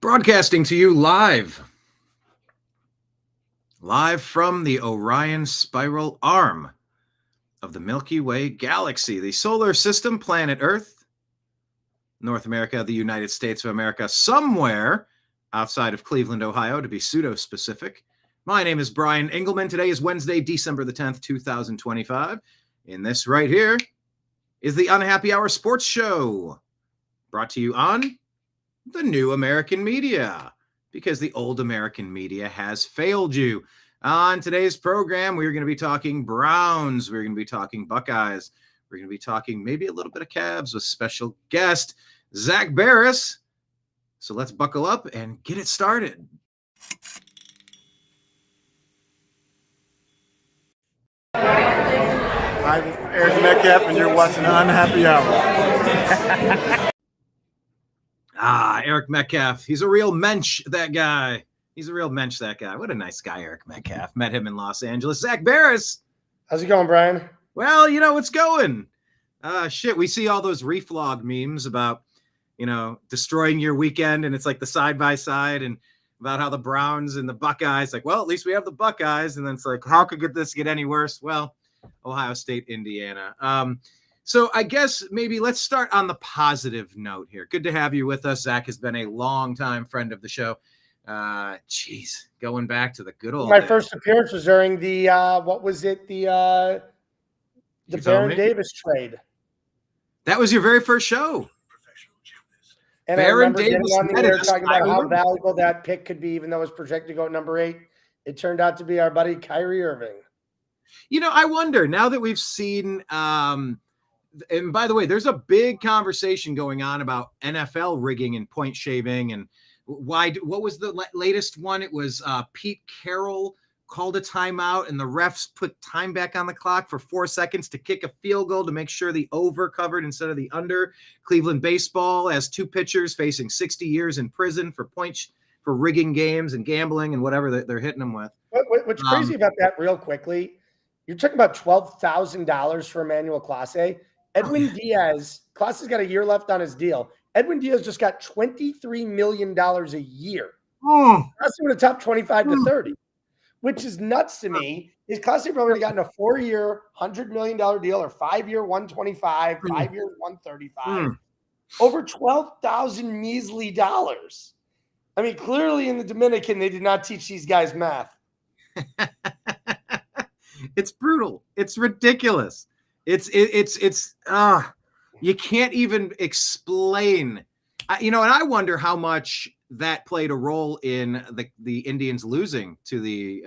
Broadcasting to you live from the Orion spiral arm of the Milky Way galaxy, the solar system, planet Earth, North America, the United States of America, somewhere outside of Cleveland, Ohio, to be pseudo-specific. My name is BrianEngelman. Today is Wednesday, December the 10th, 2025. And this right here is the Unhappy Hour Sports Show, brought to you on the new American media, because the old American media has failed you. On today's program, we're going to be talking Browns. We're going to be talking Buckeyes. We're going to be talking maybe a little bit of Cavs with special guest Zak Baris. So let's buckle up and get it started. Hi, this is Eric Metcalf, and you're watching Unhappy Hour. Eric Metcalf. He's a real mensch, that guy. He's a real mensch, that guy. What a nice guy, Eric Metcalf. Met him in Los Angeles. Zak Baris. How's it going, Brian? Well, you know, it's going. We see all those reflog memes about, destroying your weekend, and it's like the side-by-side, and about how the Browns and the Buckeyes, like, well, at least we have the Buckeyes, and then it's like, how could this get any worse? Well, Ohio State, Indiana. So I guess maybe let's start on the positive note here. Good to have you with us. Zak has been a longtime friend of the show. Going back to the good old My days. first appearance was during the the Baron Davis trade. That was your very first show. And Baron I remember Davis getting on the air met us. talking about how valuable that pick could be, even though it was projected to go at number 8. It turned out to be our buddy Kyrie Irving. I wonder, now that we've seen and by the way, there's a big conversation going on about NFL rigging and point shaving, and what was the latest one? It was Pete Carroll called a timeout, and the refs put time back on the clock for 4 seconds to kick a field goal to make sure the over covered instead of the under. Cleveland baseball has 2 pitchers facing 60 years in prison for rigging games and gambling and whatever they're hitting them with. What's crazy about that, real quickly, you're talking about $12,000 for Emmanuel Clase. Edwin Diaz, Clase's got a year left on his deal. Edwin Diaz just got $23 million a year. Clase would have topped 25 to 30, which is nuts to me. Is Clase probably would have gotten a 4-year, $100 million deal, or 5-year, 125, 5 years, 135, over 12,000 measly dollars. I mean, clearly in the Dominican, they did not teach these guys math. It's brutal. It's ridiculous. It's you can't even explain, and I wonder how much that played a role in the Indians losing to the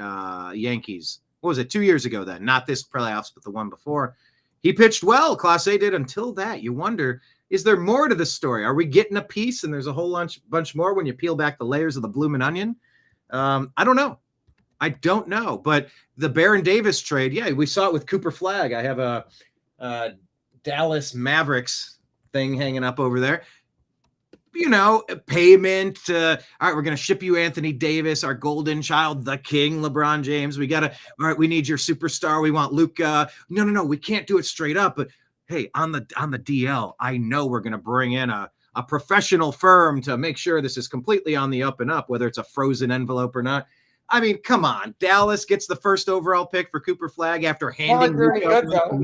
Yankees. What was it, 2 years ago then? Not this playoffs, but the one before. He pitched well. Clase did until that. You wonder, is there more to this story? Are we getting a piece and there's a whole bunch more when you peel back the layers of the bloomin' onion? I don't know. But the Baron Davis trade, yeah, we saw it with Cooper Flagg. I have a Dallas Mavericks thing hanging up over there. Payment. All right, we're going to ship you Anthony Davis, our golden child, the king, LeBron James. All right, we need your superstar. We want Luka. No, we can't do it straight up. But hey, on the DL, I know we're going to bring in a professional firm to make sure this is completely on the up and up, whether it's a frozen envelope or not. I mean, come on. Dallas gets the first overall pick for Cooper Flagg after handing Luka.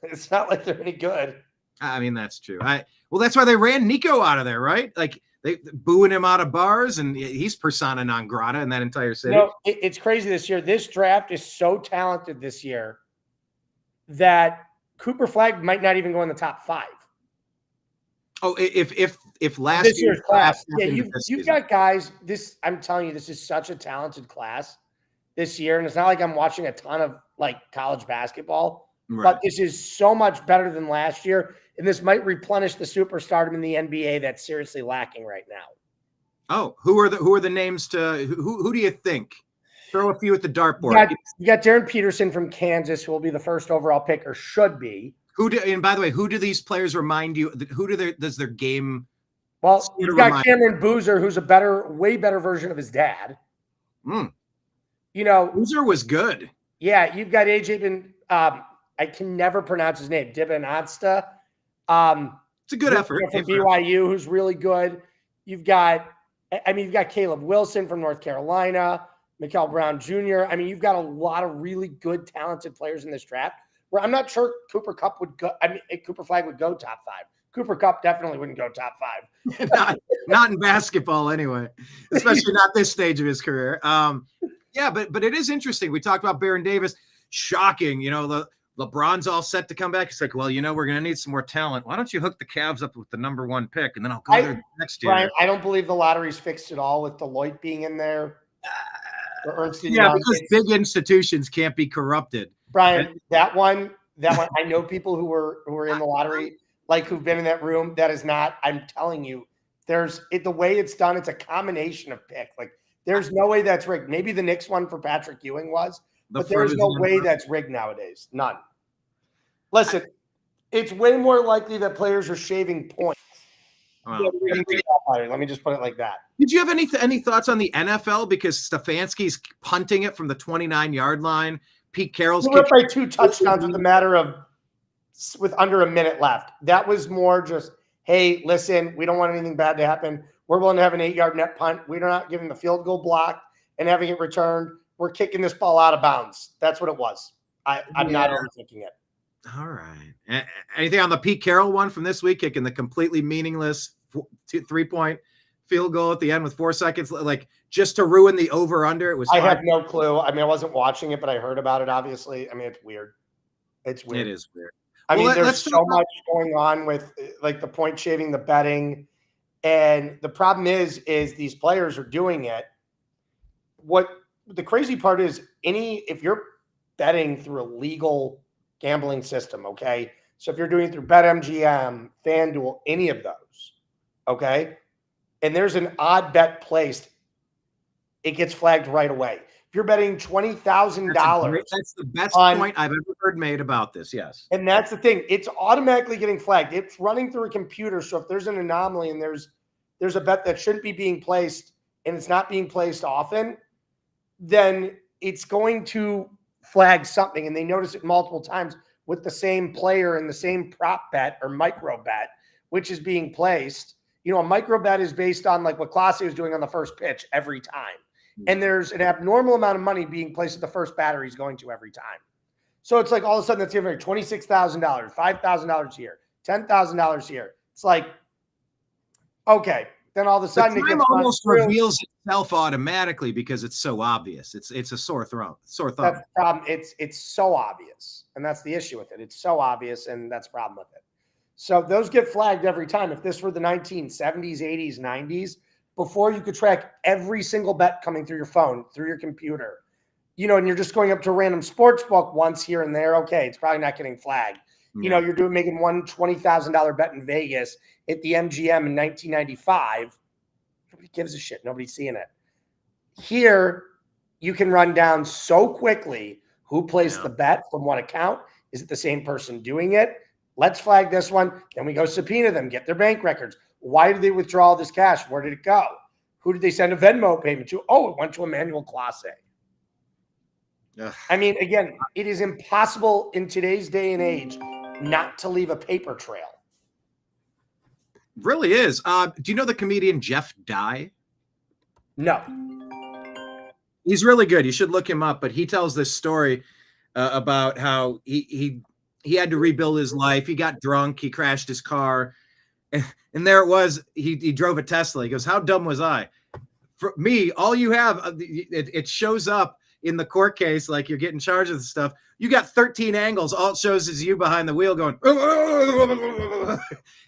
It's not like they're any good. I mean, that's true. Well, that's why they ran Nico out of there, right? Like they booing him out of bars, and he's persona non grata in that entire city. It's crazy this year. This draft is so talented this year that Cooper Flagg might not even go in the top 5. Oh, if last this year's class, yeah, you've got guys. I'm telling you, this is such a talented class this year, and it's not like I'm watching a ton of college basketball. Right. But this is so much better than last year, and this might replenish the superstardom in the NBA that's seriously lacking right now. Oh, who are the names to who do you think? Throw a few at the dartboard. You got Darren Peterson from Kansas, who will be the first overall pick, or should be. And by the way, who do these players remind you? Does their game? Well, you've got Cameron Boozer, who's way better version of his dad. Boozer was good. Yeah, you've got AJ. I can never pronounce his name. Dibonasta. It's a good effort. From BYU, who's really good. you've got Caleb Wilson from North Carolina, Mikael Brown Jr. I mean, you've got a lot of really good, talented players in this draft where I'm not sure Cooper Kupp would go. I mean, Cooper Flag would go top 5. Cooper Kupp definitely wouldn't go top 5. not in basketball anyway, especially not this stage of his career. Yeah, but it is interesting. We talked about Baron Davis. Shocking. The LeBron's all set to come back. It's like, well, we're going to need some more talent. Why don't you hook the Cavs up with the number 1 pick, and then I'll go there next year. Brian, I don't believe the lottery's fixed at all with Deloitte being in there. Yeah, because big institutions can't be corrupted. Brian, that one, I know people who were in the lottery, like who've been in that room. That is not, I'm telling you, the way it's done, it's a combination of pick. Like, there's no way that's rigged. Maybe the Knicks one for Patrick Ewing was, but there's no way that's rigged nowadays. None. Listen, it's way more likely that players are shaving points. Wow. Let me just put it like that. Did you have any thoughts on the NFL? Because Stefanski's punting it from the 29-yard line. Pete Carroll's up by 2 touchdowns with under a minute left. That was more just, hey, listen, we don't want anything bad to happen. We're willing to have an 8-yard net punt. We're not giving the field goal blocked and having it returned. We're kicking this ball out of bounds. That's what it was. I'm not overthinking it. All right. Anything on the Pete Carroll one from this week, kicking the completely meaningless 3-point field goal at the end with 4 seconds, like just to ruin the over-under? It was. I have no clue. I mean, I wasn't watching it, but I heard about it, obviously. I mean, it's weird. It's weird. It is weird. I mean, there's so much going on with like the point shaving, the betting. And the problem is these players are doing it. What the crazy part is, if you're betting through a legal gambling system, okay? So if you're doing it through BetMGM, FanDuel, any of those, okay? And there's an odd bet placed, it gets flagged right away. If you're betting $20,000. That's the best point I've ever heard made about this, yes. And that's the thing. It's automatically getting flagged. It's running through a computer. So if there's an anomaly and there's a bet that shouldn't be being placed and it's not being placed often, then it's going to flag something. And they notice it multiple times with the same player and the same prop bet or micro bet, which is being placed. A micro bet is based on like what Classe was doing on the first pitch every time. And there's an abnormal amount of money being placed at the first batter he's going to every time. So it's like all of a sudden that's giving $26,000, $5,000 here, $10,000 here. It's like, okay. Then all of a sudden it almost reveals itself automatically because it's so obvious. It's a sore thumb. That's the problem. It's so obvious. And that's the issue with it. It's so obvious, and that's the problem with it. So those get flagged every time. If this were the 1970s, 80s, 90s, before you could track every single bet coming through your phone, through your computer, and you're just going up to a random sports book once here and there, okay, it's probably not getting flagged. Yeah. You're making one $20,000 bet in Vegas at the MGM in 1995. Nobody gives a shit. Nobody's seeing it. Here, you can run down so quickly who placed the bet from what account. Is it the same person doing it? Let's flag this one. Then we go subpoena them, get their bank records. Why did they withdraw all this cash? Where did it go? Who did they send a Venmo payment to? Oh, it went to Emmanuel Classe. I mean, again, it is impossible in today's day and age not to leave a paper trail. Really is. Do you know the comedian Jeff Dye? No. He's really good. You should look him up. But he tells this story about how he had to rebuild his life. He got drunk. He crashed his car. And there it was. He drove a Tesla. He goes, how dumb was I? For me, all you have, it shows up in the court case, like you're getting charged with stuff. You got 13 angles. All it shows is you behind the wheel going.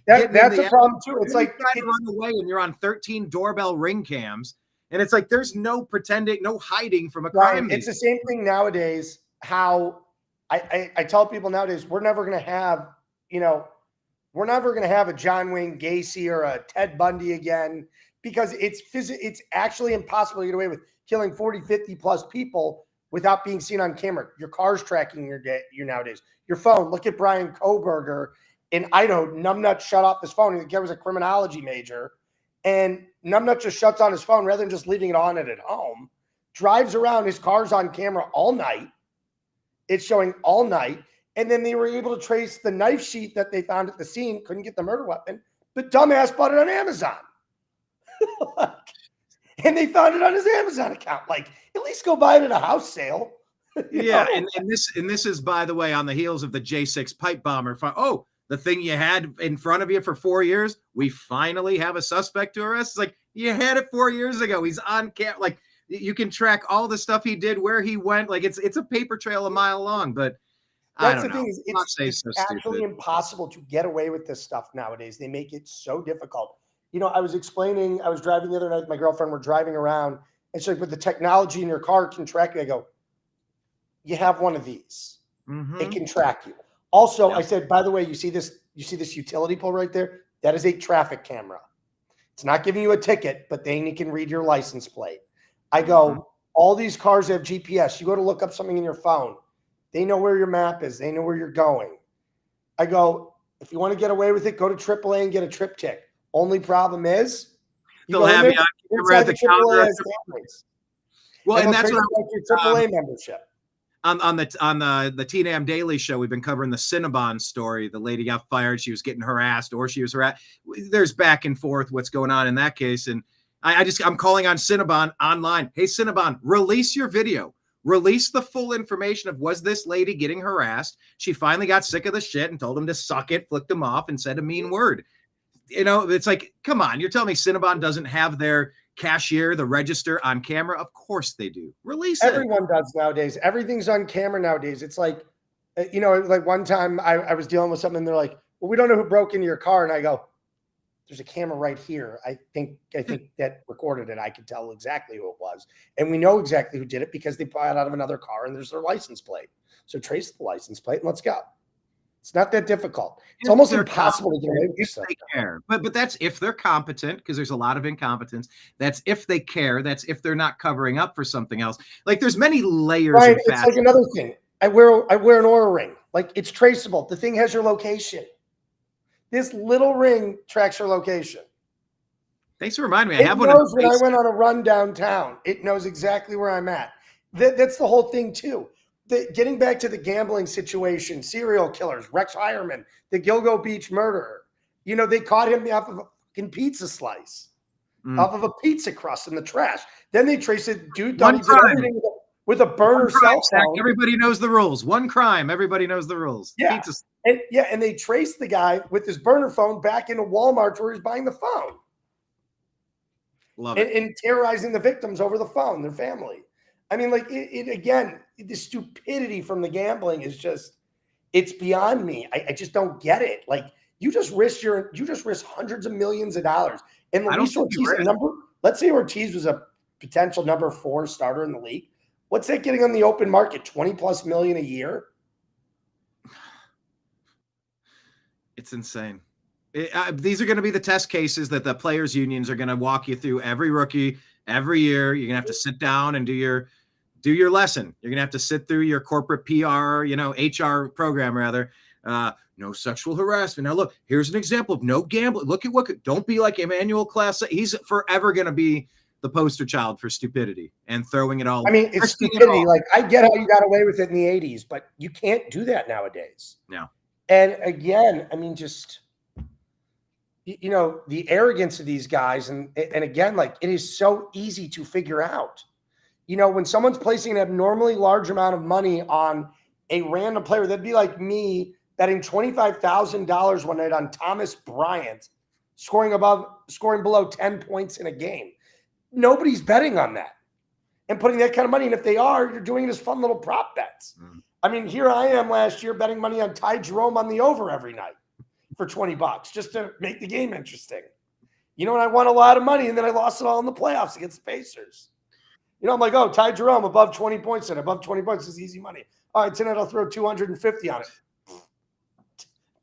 That's a problem too. It's like trying to run away, and you're on 13 doorbell ring cams, and it's like there's no pretending, no hiding from a crime. It's the same thing nowadays. How I tell people nowadays, we're never going to have, we're never going to have a John Wayne Gacy or a Ted Bundy again, because it's actually impossible to get away with killing 40, 50 plus people without being seen on camera. Your car's tracking you nowadays. Your phone. Look at Brian Koberger in Idaho. Numbnut shut off his phone. He was a criminology major. And Numbnut just shuts on his phone rather than just leaving it on at home. Drives around. His car's on camera all night. It's showing all night. And then they were able to trace the knife sheath that they found at the scene. Couldn't get the murder weapon. But dumbass bought it on Amazon. And they found it on his Amazon account. Like, at least go buy it at a house sale. Yeah, and this is, by the way, on the heels of the J6 pipe bomber. Oh, the thing you had in front of you for 4 years, we finally have a suspect to arrest. It's like, you had it 4 years ago. He's on camera. Like, you can track all the stuff he did, where he went. Like, it's a paper trail a mile long. But that's I don't the know. thing. It's so actually impossible to get away with this stuff nowadays. They make it so difficult. I was explaining, I was driving the other night with my girlfriend. We're driving around, and she's like, with the technology in your car can track you. I go, you have one of these. Mm-hmm. It can track you. Also, Yep. I said, by the way, you see this utility pole right there? That is a traffic camera. It's not giving you a ticket, but then you can read your license plate. I go, all these cars have GPS. You go to look up something in your phone. They know where your map is. They know where you're going. I go, if you want to get away with it, go to AAA and get a trip tick. Only problem is they'll have you on camera at the counter. Well, and that's what your AAA membership. On the TNAM Daily Show, we've been covering the Cinnabon story. The lady got fired. She was getting harassed, or she was harassed. There's back and forth what's going on in that case. And I'm calling on Cinnabon online. Hey, Cinnabon, release your video. Release the full information of, was this lady getting harassed? She finally got sick of the shit and told him to suck it, flicked him off, and said a mean word. It's like, come on. You're telling me Cinnabon doesn't have their cashier, the register on camera? Of course they do. Release it. Everyone does nowadays. Everything's on camera nowadays. It's like, like one time I was dealing with something and they're like, well, we don't know who broke into your car. And I go, there's a camera right here. I think that recorded it. I could tell exactly who it was. And we know exactly who did it because they pulled it out of another car and there's their license plate. So trace the license plate and let's go. It's not that difficult. It's almost impossible to get away with this stuff. They care. But that's if they're competent, because there's a lot of incompetence. That's if they care. That's if they're not covering up for something else. Like, there's many layers. Right. It's like another thing. I wear an Oura ring. Like, it's traceable. The thing has your location. This little ring tracks your location. Thanks for reminding me. It knows when I went on a run downtown. It knows exactly where I'm at. That's the whole thing too. Getting back to the gambling situation, serial killers, Rex Heuermann, the Gilgo Beach murderer. They caught him off of a fucking pizza slice, off of a pizza crust in the trash. Then they traced it. Dude did everything with a burner cell phone. Everybody knows the rules. One crime. Everybody knows the rules. Yeah. And they traced the guy with his burner phone back into Walmart where he's buying the phone. Love it. And terrorizing the victims over the phone, their family. I mean, like, again, the stupidity from the gambling is just, it's beyond me. I just don't get it. Like, you just risk hundreds of millions of dollars. And Luis Ortiz, let's say Ortiz was a potential number 4 starter in the league. What's that getting on the open market? 20+ million a year? It's insane. These are going to be the test cases that the players' unions are going to walk you through. Every rookie, every year, you're going to have to sit down and do your lesson. You're going to have to sit through your corporate PR, HR program rather. No sexual harassment. Now look, here's an example of no gambling. Look at don't be like Emmanuel Class. He's forever going to be the poster child for stupidity and throwing it all. I mean, it's stupidity. Like, I get how you got away with it in the 80s, but you can't do that nowadays. No. And again, I mean, just, the arrogance of these guys. And again, like, it is so easy to figure out. When someone's placing an abnormally large amount of money on a random player, that'd be like me betting $25,000 one night on Thomas Bryant scoring below 10 points in a game. Nobody's betting on that and putting that kind of money. And if they are, you're doing it as fun little prop bets. I mean, here I am last year betting money on Ty Jerome on the over every night for $20 just to make the game interesting. And I won a lot of money, and then I lost it all in the playoffs against the Pacers. I'm like, oh, Ty Jerome above 20 points and above 20 points is easy money. All right, tonight I'll throw 250 on it.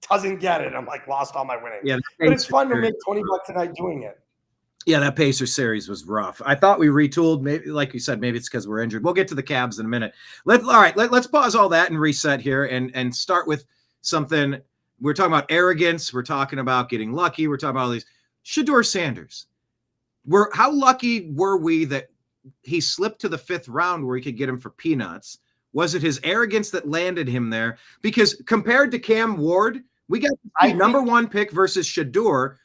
Doesn't get it. I'm like, lost all my winnings. Yeah, but it's fun to make $20 a night doing it. Yeah, that Pacers series was rough. I thought we retooled. Maybe, like you said, maybe it's because we're injured. We'll get to the Cavs in a minute. Let's pause all that and reset here and start with something. We're talking about arrogance. We're talking about getting lucky. We're talking about all these. Shedeur Sanders. How lucky were we that he slipped to the 5th round where he could get him for peanuts? Was it his arrogance that landed him there? Because compared to Cam Ward, we got the number 1 pick versus Shedeur.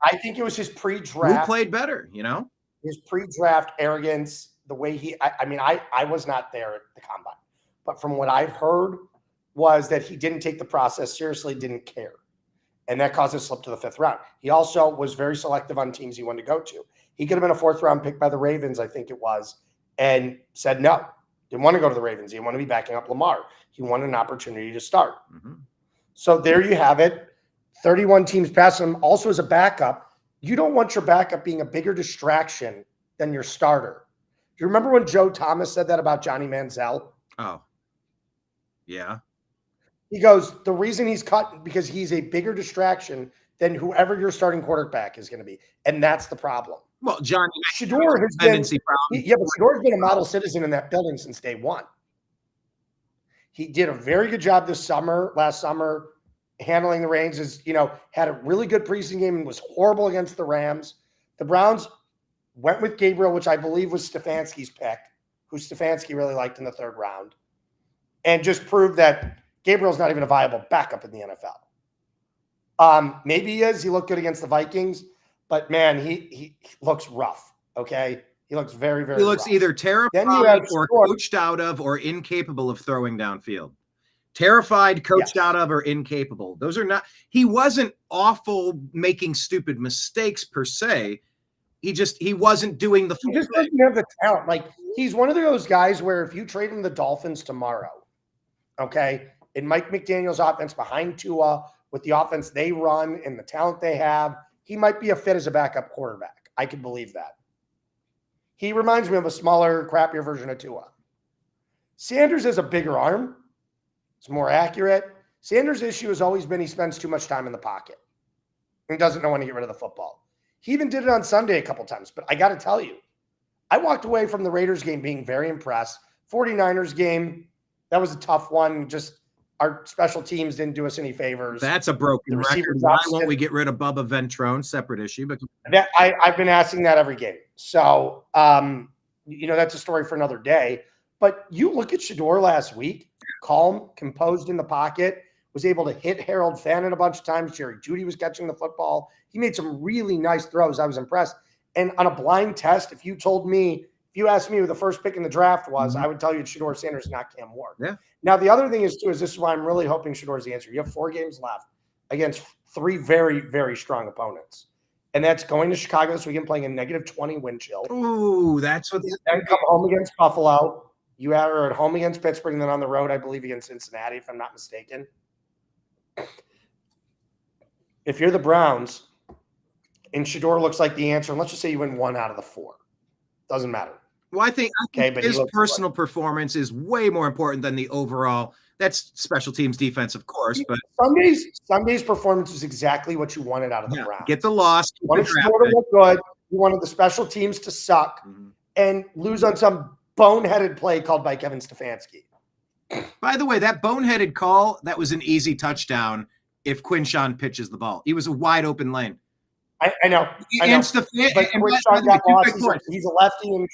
I think it was his Who pre-draft. played better, you know? His pre-draft arrogance, the way I was not there at the combine, but from what I've heard was that he didn't take the process seriously, didn't care. And that caused a slip to the 5th round. He also was very selective on teams he wanted to go to. He could have been a 4th round pick by the Ravens, I think it was, and said no. Didn't want to go to the Ravens. He didn't want to be backing up Lamar. He wanted an opportunity to start. Mm-hmm. So there you have it. 31 teams passed him. Also as a backup, you don't want your backup being a bigger distraction than your starter. Do you remember when Joe Thomas said that about Johnny Manziel? Oh, yeah. He goes, the reason he's cut because he's a bigger distraction than whoever your starting quarterback is going to be. And that's the problem. Well, Johnny Shedeur has been, but Shedeur's been a model citizen in that building since day one. He did a very good job last summer, handling the reins. Had a really good preseason game and was horrible against the Rams. The Browns went with Gabriel, which I believe was Stefanski's pick, who Stefanski really liked in the 3rd round, and just proved that Gabriel's not even a viable backup in the NFL. Maybe he is. He looked good against the Vikings, but man, he looks rough. Okay. He looks very, very He looks rough. either terrified or coached out of or incapable of throwing downfield. Terrified, coached out of, or incapable. Those are not, he wasn't awful making stupid mistakes per se. He wasn't doing the He just doesn't have the talent. Like, he's one of those guys where if you trade him the Dolphins tomorrow, okay, in Mike McDaniel's offense behind Tua, with the offense they run and the talent they have, he might be a fit as a backup quarterback. I can believe that. He reminds me of a smaller, crappier version of Tua. Sanders has a bigger arm. It's more accurate. Sanders' issue has always been he spends too much time in the pocket and doesn't know when to get rid of the football. He even did it on Sunday a couple times, but I got to tell you, I walked away from the Raiders game being very impressed. 49ers game, that was a tough one. Just our special teams didn't do us any favors. That's a broken record. Why won't we get rid of Bubba Ventrone? Separate issue, but I've been asking that every game. So, that's a story for another day. But you look at Shedeur last week, calm, composed in the pocket, was able to hit Harold Fannin a bunch of times. Jerry Jeudy was catching the football. He made some really nice throws. I was impressed. And on a blind test, if you asked me who the first pick in the draft was, I would tell you it's Shedeur Sanders, not Cam Ward. Yeah. Now, the other thing is this is why I'm really hoping Shedeur's the answer. You have 4 games left against 3 very, very strong opponents. And that's going to Chicago this weekend, playing a -20 wind chill. Ooh, that's what. Then come home against Buffalo. You are at home against Pittsburgh, and then on the road, I believe, against Cincinnati, if I'm not mistaken. If you're the Browns and Shedeur looks like the answer, and let's just say you win 1 out of the 4. Doesn't matter. Well, I think but his personal performance is way more important than the overall. That's special teams defense, of course, but Sunday's performance is exactly what you wanted out of the Browns. Get the loss. You wanted Shedeur to look good. You wanted the special teams to suck and lose on some boneheaded play called by Kevin Stefanski. By the way, that boneheaded call, that was an easy touchdown if Quinshawn pitches the ball. He was a wide open lane. I know. And Quinshawn got lost. He's a lefty. And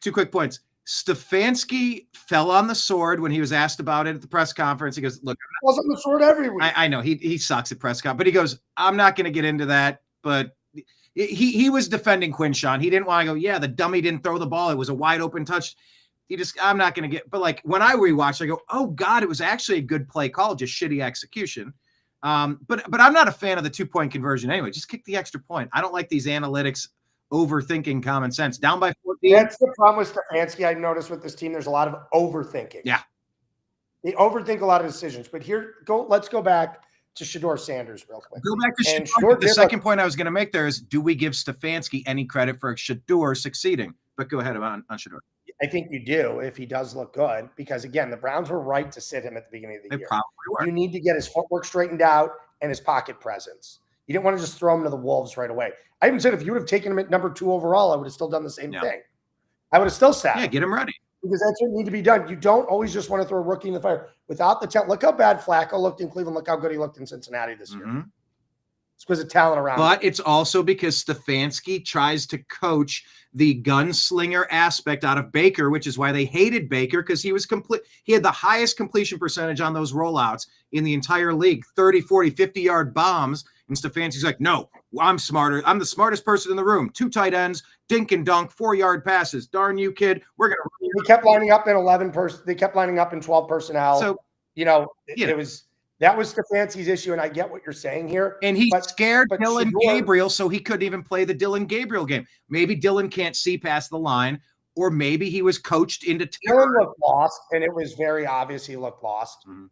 2 quick points. Stefanski fell on the sword when he was asked about it at the press conference. He goes, look, wasn't the sword every week. I know he sucks at press conference, but he goes, I'm not going to get into that. But he was defending Quinshawn. He didn't want to go, yeah, the dummy didn't throw the ball. It was a wide open touch. I'm not going to get, but like when I rewatched, I go, oh God, it was actually a good play call, just shitty execution. But I'm not a fan of the 2-point conversion anyway. Just kick the extra point. I don't like these analytics overthinking common sense. Down by 14. That's the problem with Stefanski. I noticed with this team, there's a lot of overthinking. Yeah. They overthink a lot of decisions. But let's go back to Shedeur Sanders real quick. Go back to Shedeur. The second point I was going to make there is, do we give Stefanski any credit for Shedeur succeeding? But go ahead on Shedeur. I think you do if he does look good, because again, the Browns were right to sit him at the beginning of the year. Probably were. You need to get his footwork straightened out and his pocket presence. You didn't want to just throw him to the wolves right away. I even said if you would have taken him at number 2 overall, I would have still done the same thing. I would have still sat. Yeah, get him ready. Because that's what needs to be done. You don't always just want to throw a rookie in the fire without the talent. Look how bad Flacco looked in Cleveland. Look how good he looked in Cincinnati this year. It's because of talent around. But it's also because Stefanski tries to coach the gunslinger aspect out of Baker, which is why they hated Baker, because he was complete. He had the highest completion percentage on those rollouts in the entire league, 30, 40, 50-yard bombs. And Stefanski's like, no, I'm smarter. I'm the smartest person in the room. 2 tight ends, dink and dunk, 4-yard passes. Darn you, kid. We're going to. They kept lining up in 11 person. They kept lining up in 12 personnel. So, it was that was Stefanski's issue, and I get what you're saying here. And he scared Dylan Shedeur, Gabriel, so he couldn't even play the Dylan Gabriel game. Maybe Dylan can't see past the line, or maybe he was coached into terror. Dylan looked lost, and it was very obvious he looked lost. Mm-hmm.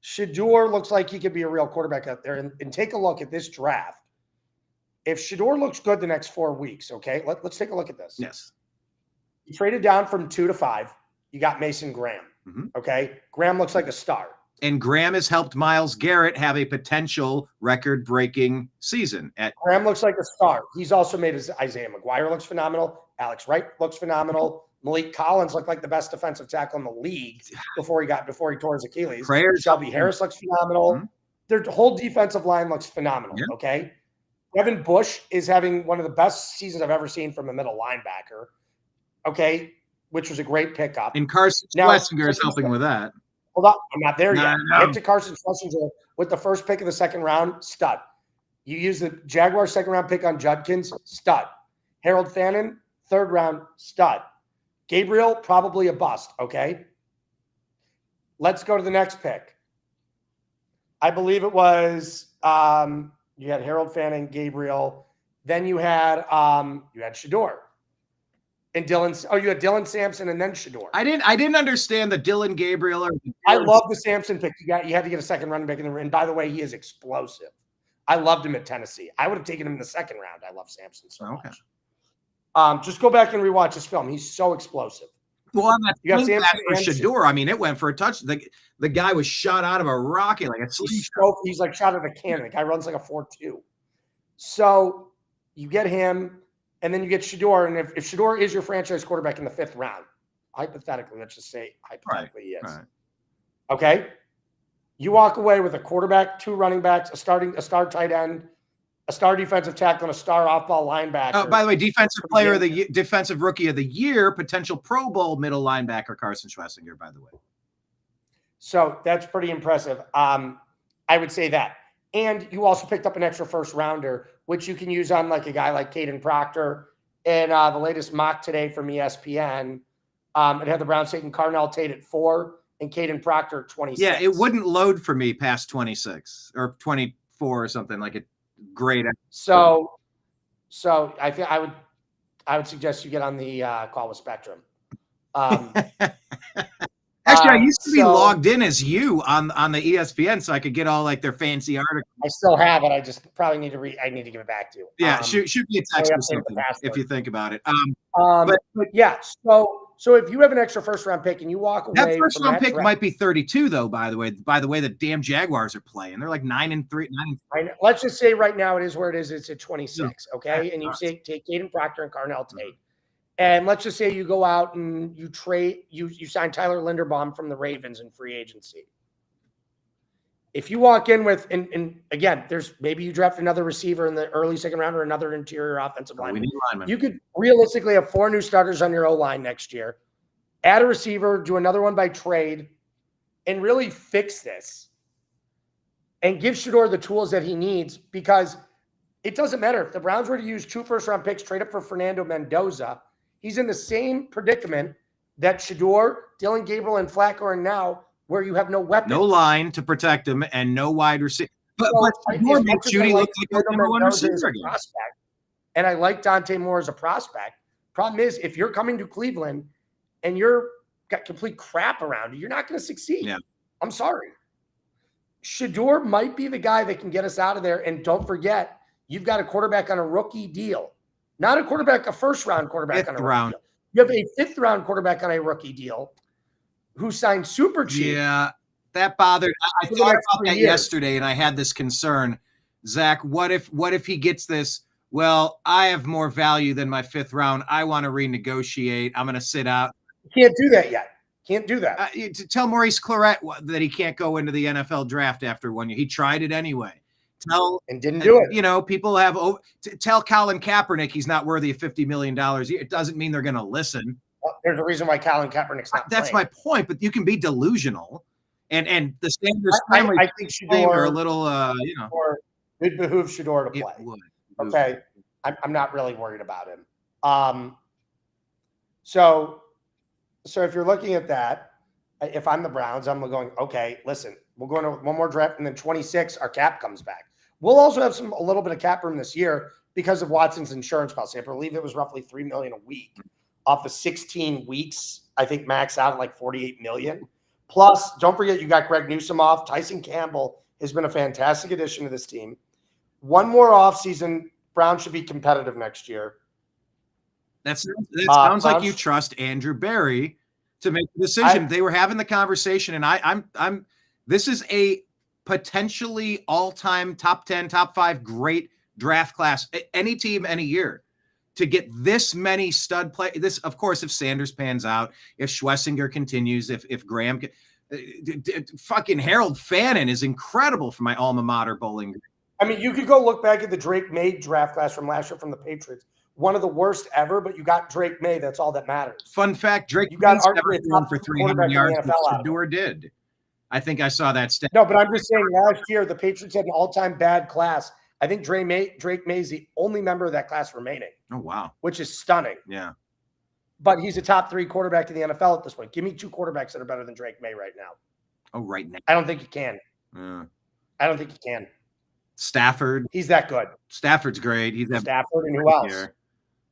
Shedeur looks like he could be a real quarterback out there. And take a look at this draft. If Shedeur looks good the next 4 weeks, okay, let's take a look at this. Yes. You traded down from 2 to 5. You got Mason Graham. Mm-hmm. Okay. Graham looks like a star. And Graham has helped Myles Garrett have a potential record-breaking season. Graham looks like a star. He's also made Isaiah McGuire looks phenomenal. Alex Wright looks phenomenal. Malik Collins looked like the best defensive tackle in the league before he tore his Achilles. Shelby Harris looks phenomenal. Mm-hmm. Their whole defensive line looks phenomenal. Yeah. Okay. Devin Bush is having one of the best seasons I've ever seen from a middle linebacker. Okay. Which was a great pickup. And Carson Schlesinger is helping with that. Hold on. I'm not there yet. Get to Carson Schlesinger with the first pick of the second round. Stud. You use the Jaguar second round pick on Judkins. Stud. Harold Fannin, third round. Stud. Gabriel, probably a bust, okay? Let's go to the next pick. I believe it was you had Harold Fannin, Gabriel. Then you had Shedeur. And Dylan. Oh, you had Dylan Sampson and then Shedeur. I didn't understand the Dylan Gabriel. I love the Sampson pick. You had to get a second running back in the. And by the way, he is explosive. I loved him at Tennessee. I would have taken him in the second round. I love Sampson so much. Just go back and rewatch his film. He's so explosive. Well, I'm not you got Sampson for Shedeur. I mean, it went for a touch. The guy was shot out of a rocket like a slingshot. He's like shot out of a cannon. The guy runs like a 4.2. So you get him, and then you get Shedeur. And if Shedeur is your franchise quarterback in the 5th round, hypothetically, let's just say hypothetically he is. Right. Okay. You walk away with a quarterback, 2 running backs, a star tight end, a star defensive tackle, and a star off-ball linebacker. Oh, by the way, defensive rookie of the year, potential Pro Bowl middle linebacker Carson Schlesinger, by the way. So that's pretty impressive. I would say that. And you also picked up an extra first rounder, which you can use on like a guy like Caden Proctor. And the latest mock today from ESPN, it had the Browns taking Carnell Tate at 4 and Caden Proctor at 26. Yeah, it wouldn't load for me past 26 or 24 or something like it. Great. So I think I would suggest you get on the call with Spectrum. Actually, I used to be logged in as you on the ESPN, so I could get all like their fancy articles. I still have it. I just probably need to I need to give it back to you. Yeah, shoot me a text or something if you think about it. But yeah, so if you have an extra first round pick and you walk away, that first round pick might be 32 though. By the way, the damn Jaguars are playing. They're like 9-3. Let's just say right now it is where it is. It's at 26. Okay, and you take Caden Proctor and Carnell Tate. And let's just say you go out and you sign Tyler Linderbaum from the Ravens in free agency. If you walk in with, and again, maybe you draft another receiver in the early second round or another interior offensive lineman. You could realistically have 4 new starters on your O-line next year, add a receiver, do another one by trade, and really fix this and give Shedeur the tools that he needs, because it doesn't matter. If the Browns were to use 2 first-round picks, trade up for Fernando Mendoza, he's in the same predicament that Shedeur, Dylan Gabriel, and Flacco are now, where you have no weapons. No line to protect him and no wide receiver. But Shedeur makes Judy look like a number 1 receiver again. And I like Dante Moore as a prospect. Problem is, if you're coming to Cleveland and you're got complete crap around you, you're not going to succeed. Yeah. I'm sorry. Shedeur might be the guy that can get us out of there. And don't forget, you've got a quarterback on a rookie deal. Not a first-round quarterback on a rookie deal. You have a 5th-round quarterback on a rookie deal who signed super cheap. Yeah, that bothered. I thought about that yesterday, and I had this concern. Zach, what if he gets this? Well, I have more value than my 5th round. I want to renegotiate. I'm going to sit out. You can't do that yet. Can't do that. To tell Maurice Claret that he can't go into the NFL draft after 1 year. He tried it anyway. And didn't do it. You know, people have tell Colin Kaepernick he's not worthy of $50 million. It doesn't mean they're going to listen. Well, there's a reason why Colin Kaepernick's not That's playing. my point, but you can be delusional. And the Sanders I think Shedeur are a little, it behooves Shedeur to It play. would. Okay. I'm not really worried about him. So if you're looking at that, if I'm the Browns, I'm going, okay, listen, we're going to one more draft, and then 26, our cap comes back. We'll also have a little bit of cap room this year because of Watson's insurance policy. I believe it was roughly $3 million a week off the 16 weeks. I think max out at like $48 million. Plus, don't forget you got Greg Newsome off. Tyson Campbell has been a fantastic addition to this team. One more offseason, Browns should be competitive next year. That sounds like you trust Andrew Berry to make the decision. They were having the conversation, and I'm. This is a potentially all-time top 10, top 5 great draft class. Any team, any year, to get this many stud play. This, of course, if Sanders pans out, if Schlesinger continues, if Graham, fucking Harold Fannin is incredible for my alma mater, Bowling. I mean, you could go look back at the Drake May draft class from last year from the Patriots. One of the worst ever, but you got Drake May. That's all that matters. Fun fact: Drake you got never thrown for 300 yards. Shedeur did. I think I saw that stat. No, but I'm just saying last year the Patriots had an all-time bad class. I think Drake May is the only member of that class remaining. Oh, wow. Which is stunning. Yeah. But he's a top 3 quarterback in the NFL at this point. Give me 2 quarterbacks that are better than Drake May right now. Oh, right now. I don't think you can. I don't think you can. Stafford. He's that good. Stafford's great. He's Stafford and who else? Here.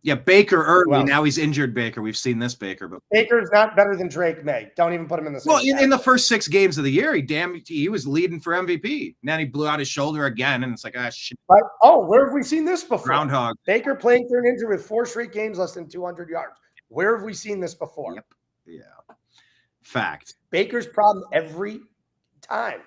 Yeah, Baker early. Now he's injured Baker. We've seen this Baker. But Baker's not better than Drake May. Don't even put him in the same Well, in the first 6 games of the year, he was leading for MVP. Then he blew out his shoulder again, and it's like, shit. But, where have we seen this before? Groundhog. Baker playing through an injury with 4 straight games less than 200 yards. Where have we seen this before? Yep. Yeah. Fact. Baker's problem every time.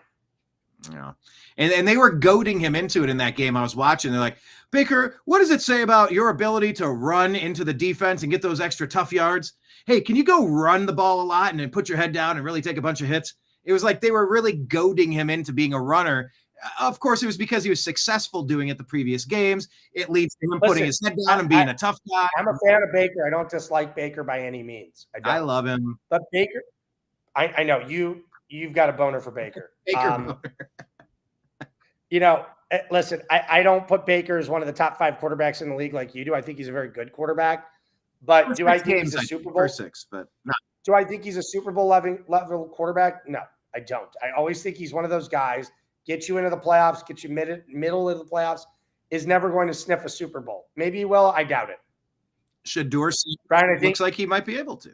Yeah. And they were goading him into it in that game I was watching. They're like, Baker, what does it say about your ability to run into the defense and get those extra tough yards? Hey, can you go run the ball a lot and then put your head down and really take a bunch of hits? It was like they were really goading him into being a runner. Of course, it was because he was successful doing it the previous games. It leads to him putting his head down and being a tough guy. I'm a fan of Baker. I don't dislike Baker by any means. I love him. But Baker, I know you've got a boner for Baker. Listen, I don't put Baker as one of the top 5 quarterbacks in the league like you do. I think he's a very good quarterback. But do I think he's a Super Bowl? First 6, but not. Do I think he's a Super Bowl level quarterback? No, I don't. I always think he's one of those guys, get you into the playoffs, get you middle of the playoffs, is never going to sniff a Super Bowl. Maybe he will. I doubt it. Shedeur Brian, looks like he might be able to.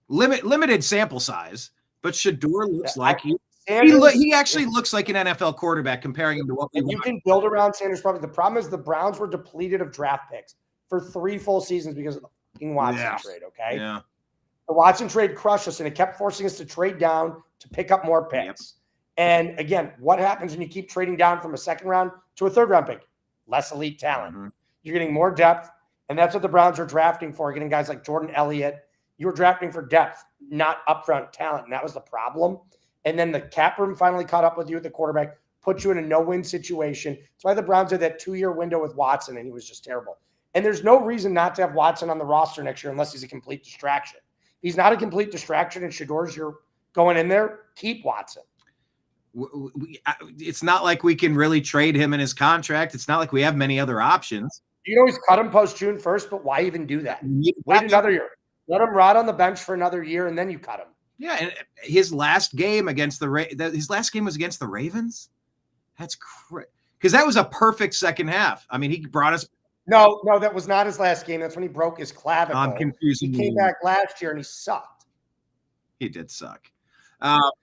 Limited sample size, but Shedeur looks like he actually looks like an NFL quarterback comparing him to what we want. You can build around Sanders. Probably the problem is the Browns were depleted of draft picks for 3 full seasons because of the fucking Watson trade. Okay, yeah, the Watson trade crushed us, and it kept forcing us to trade down to pick up more picks. Yep. And again, what happens when you keep trading down from a 2nd round to a 3rd round pick? Less elite talent. Mm-hmm. You're getting more depth, and that's what the Browns are drafting for. Getting guys like Jordan Elliott. You were drafting for depth, not upfront talent, and that was the problem. And then the cap room finally caught up with you at the quarterback, put you in a no-win situation. That's why the Browns had that 2-year window with Watson, and he was just terrible. And there's no reason not to have Watson on the roster next year unless he's a complete distraction. If he's not a complete distraction and Shedeur's you're going in there, keep Watson. It's not like we can really trade him in his contract. It's not like we have many other options. You can always cut him post June 1st, but why even do that? Wait another year. Let him rot on the bench for another year, and then you cut him. Yeah, and his last game against his last game was against the Ravens. That's crazy because that was a perfect second half. I mean, he brought us. No, that was not his last game. That's when he broke his clavicle. I'm confusing. He came back last year and he sucked. He did suck.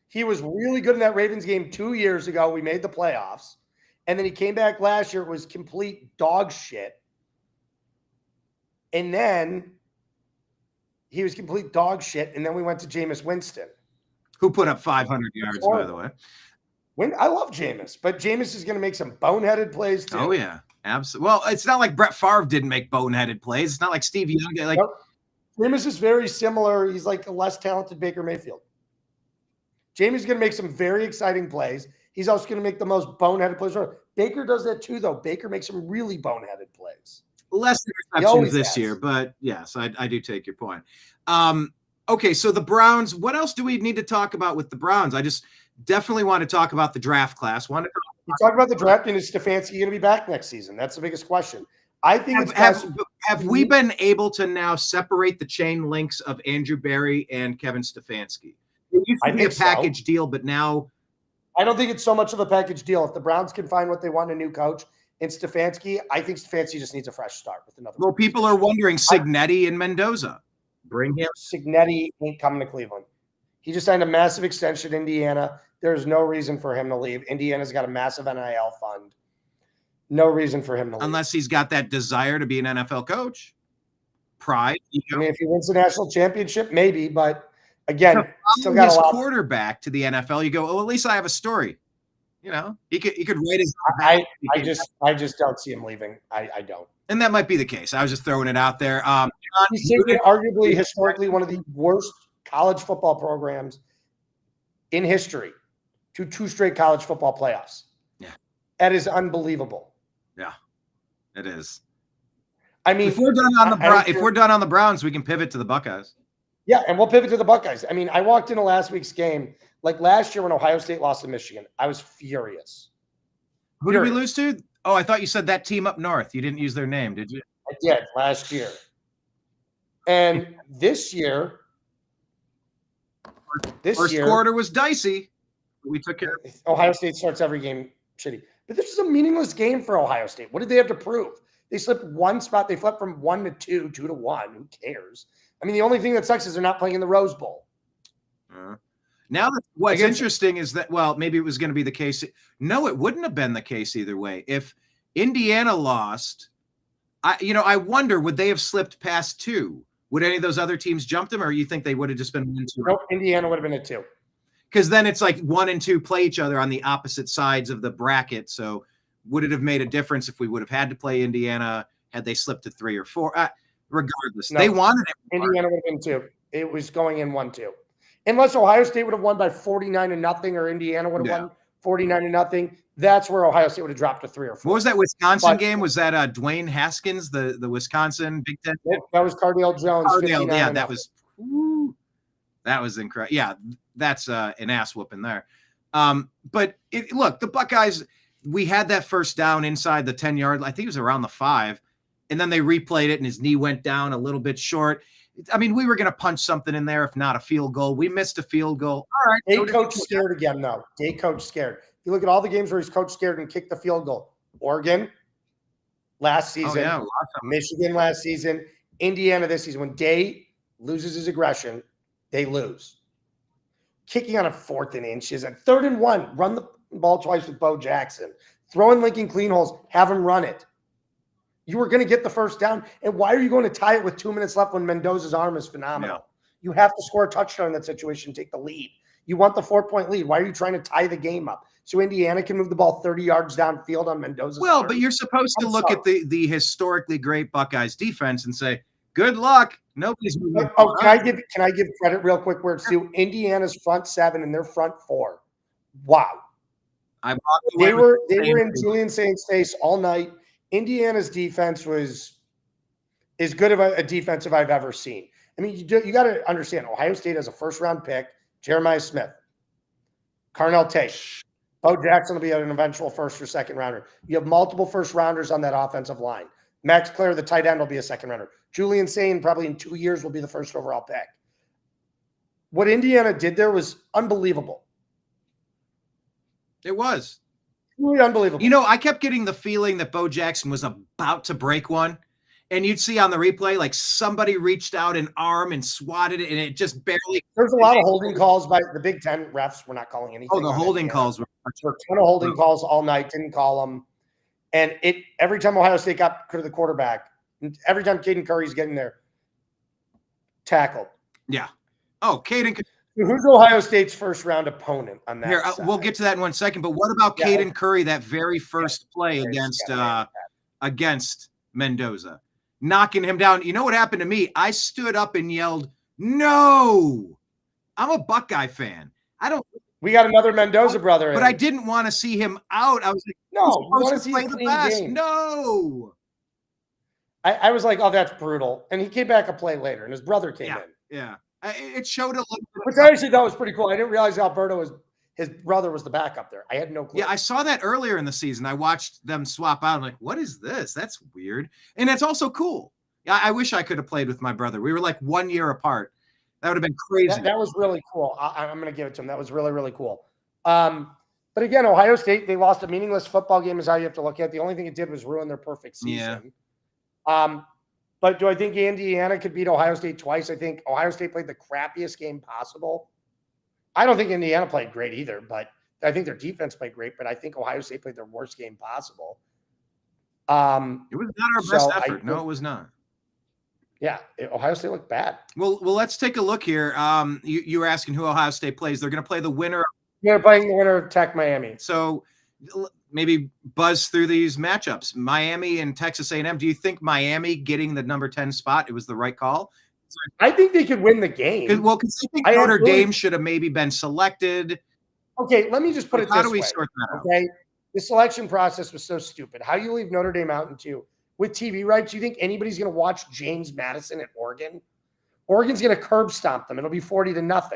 He was really good in that Ravens game 2 years ago. We made the playoffs, and then he came back last year. It was complete dog shit, and then. He was complete dog shit, and then we went to Jameis Winston. Who put up 500 yards, by the way. I love Jameis, but Jameis is going to make some boneheaded plays, too. Oh, yeah. Absolutely. Well, it's not like Brett Favre didn't make boneheaded plays. It's not like Steve Young. Jameis is very similar. He's like a less talented Baker Mayfield. Jameis is going to make some very exciting plays. He's also going to make the most boneheaded plays. Baker does that, too, though. Baker makes some really boneheaded plays. Less interceptions this year, but yes, I do take your point. Okay, so the Browns, what else do we need to talk about with the Browns? I just definitely want to talk about the draft class. Want to talk You talk about the draft, and is Stefanski going to be back next season? That's the biggest question. I think it's best. Have we been able to now separate the chain links of Andrew Berry and Kevin Stefanski? It used to be a package deal, but now I don't think it's so much of a package deal. If the Browns can find what they want in a new coach in Stefanski, I think Stefanski just needs a fresh start with another. Well, people are wondering Signetti and Mendoza. Bring him. Signetti ain't coming to Cleveland. He just signed a massive extension in Indiana. There's no reason for him to leave. Indiana's got a massive NIL fund. No reason for him to leave. Unless he's got that desire to be an NFL coach. Pride. I mean, if he wins the national championship, maybe. But again, still got a lot. Quarterback to the NFL. You go, oh, at least I have a story. You know, he could write his. I just don't see him leaving. I don't. And that might be the case. I was just throwing it out there. He's taken arguably historically one of the worst college football programs in history to 2 straight college football playoffs. Yeah. That is unbelievable. Yeah, it is. I mean, if we're done on the Browns, we can pivot to the Buckeyes. Yeah, and we'll pivot to the Buckeyes. I mean, I walked into last week's game. Like last year when Ohio State lost to Michigan, I was furious. Who did we lose to? Oh, I thought you said that team up north. You didn't use their name, did you? I did last year. And this year, first quarter was dicey. We took care of. Ohio State starts every game shitty. But this was a meaningless game for Ohio State. What did they have to prove? They slipped one spot. They flipped from 1 to 2, 2 to 1. Who cares? I mean, the only thing that sucks is they're not playing in the Rose Bowl. Now, what's interesting is that, well, maybe it was going to be the case. No, it wouldn't have been the case either way. If Indiana lost, I wonder, would they have slipped past 2? Would any of those other teams jump them, or you think they would have just been 1-2? Nope, Indiana would have been a 2. Because then it's like 1 and 2 play each other on the opposite sides of the bracket. So would it have made a difference if we would have had to play Indiana had they slipped to 3 or 4? Regardless, they wanted it. Indiana would have been 2. It was going in 1-2. Unless Ohio State would have won by 49-0 or Indiana would have won 49-0, that's where Ohio State would have dropped to 3 or 4. What was that Wisconsin game? Was that Dwayne Haskins, the Wisconsin Big Ten? That was Cardale Jones. Yeah, that was incredible. Yeah, that's an ass whooping there. But look, the Buckeyes, we had that first down inside the 10-yard. I think it was around the 5, and then they replayed it, and his knee went down a little bit short. I mean, we were going to punch something in there, if not a field goal. We missed a field goal. All right. Day coach scared again, though. Day coach scared. You look at all the games where he's coach scared and kicked the field goal. Oregon last season. Michigan last season. Indiana this season. When Day loses his aggression, they lose. Kicking on a 4th and inches. At 3rd and 1, run the ball twice with Bo Jackson. Throw in Lincoln clean holes. Have him run it. You were going to get the first down. And why are you going to tie it with 2 minutes left when Mendoza's arm is phenomenal? No. You have to score a touchdown in that situation, take the lead. You want the 4-point lead. Why are you trying to tie the game up? So Indiana can move the ball 30 yards downfield on Mendoza's arm? But you're supposed to look at the historically great Buckeyes defense and say, good luck. Nobody's moving. Oh, can I give credit real quick where it's due? Indiana's front 7 and their front 4. Wow. They were in Julian Saint's face all night. Indiana's defense was as good of a defensive I've ever seen. I mean, you got to understand, Ohio State has a first-round pick, Jeremiah Smith, Carnell Tate. Bo Jackson will be an eventual first or second rounder. You have multiple first-rounders on that offensive line. Max Clare, the tight end, will be a second-rounder. Julian Saint, probably in 2 years, will be the first overall pick. What Indiana did there was unbelievable. It was. Really unbelievable. You know, I kept getting the feeling that Bo Jackson was about to break one, and you'd see on the replay, like somebody reached out an arm and swatted it, and it just barely. There's a lot of holding calls by the Big Ten refs. We're not calling anything. Oh, the holding calls were a ton of holding calls all night. Didn't call them, and every time Ohio State got to the quarterback, every time Caden Curry's getting there, tackled. Yeah. Oh, Caden. Who's Ohio State's first-round opponent on that? Here, we'll get to that in 1 second. But what about Caden Curry? That very first play against Mendoza, knocking him down. You know what happened to me? I stood up and yelled, "No!" I'm a Buckeye fan. We got another Mendoza brother, but I didn't want to see him out. I was like, "No, you want to see a clean game." No. I was like, "Oh, that's brutal," and he came back a play later, and his brother came in. Yeah. It showed a little bit. Which I actually thought was pretty cool. I didn't realize Alberto was His brother was the backup there. I had no clue. Yeah, I saw that earlier in the season. I watched them swap out. I'm like, what is this? That's weird. And it's also cool. Yeah, I wish I could have played with my brother. We were like 1 year apart. That would have been crazy. That was really cool. I'm going to give it to him. That was really, really cool. But again, Ohio State, they lost a meaningless football game is how you have to look at it. The only thing it did was ruin their perfect season. Yeah. But do I think Indiana could beat Ohio State twice? I think Ohio State played the crappiest game possible. I don't think Indiana played great either, but I think their defense played great, but I think Ohio State played their worst game possible. It was not our best effort. No, it was not. Yeah, Ohio State looked bad. Well, let's take a look here. You were asking who Ohio State plays. They're going to play the winner. They're playing the winner of Tech Miami. So maybe buzz through these matchups. Miami and Texas A&M. Do you think Miami getting the number 10 spot, it was the right call? I think they could win the game. Because I think Notre Dame should have maybe been selected. Okay, let me just put it this way. How do we sort that out? Okay, the selection process was so stupid. How do you leave Notre Dame out in 2? With TV rights, you think anybody's going to watch James Madison at Oregon? Oregon's going to curb stomp them. It'll be 40-0.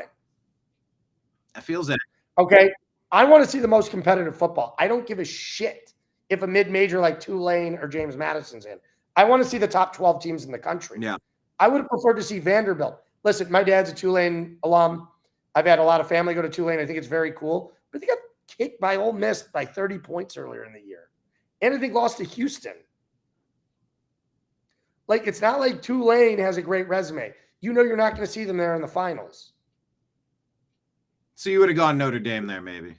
That feels that. Okay, I want to see the most competitive football. I don't give a shit if a mid-major like Tulane or James Madison's in. I want to see the top 12 teams in the country. Yeah. I would have preferred to see Vanderbilt. Listen, my dad's a Tulane alum. I've had a lot of family go to Tulane. I think it's very cool. But they got kicked by Ole Miss by 30 points earlier in the year. And I think lost to Houston. Like, it's not like Tulane has a great resume. You know you're not going to see them there in the finals. So you would have gone Notre Dame there, maybe.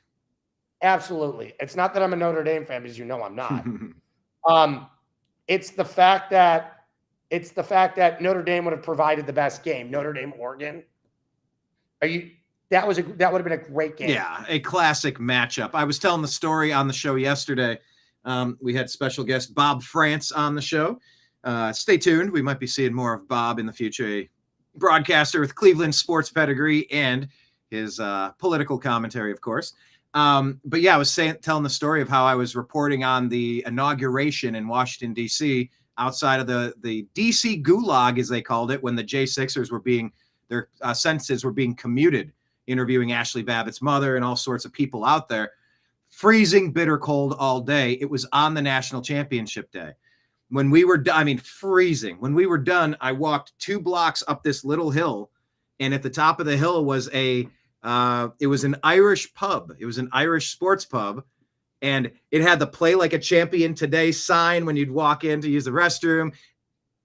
Absolutely. It's not that I'm a Notre Dame fan, because you know I'm not. It's the fact that Notre Dame would have provided the best game. Notre Dame, Oregon. That would have been a great game. Yeah, a classic matchup. I was telling the story on the show yesterday. We had special guest Bob France on the show. Stay tuned. We might be seeing more of Bob in the future, a broadcaster with Cleveland sports pedigree and his political commentary, of course. But yeah, I was telling the story of how I was reporting on the inauguration in Washington, D.C., outside of the D.C. gulag, as they called it, when the J6ers were their sentences were being commuted, interviewing Ashley Babbitt's mother and all sorts of people out there. Freezing, bitter cold all day. It was on the national championship day. When we were done, freezing. When we were done, I walked 2 blocks up this little hill, and at the top of the hill was it was an Irish pub. It was an Irish sports pub, and it had the "Play Like a Champion Today" sign when you'd walk in to use the restroom.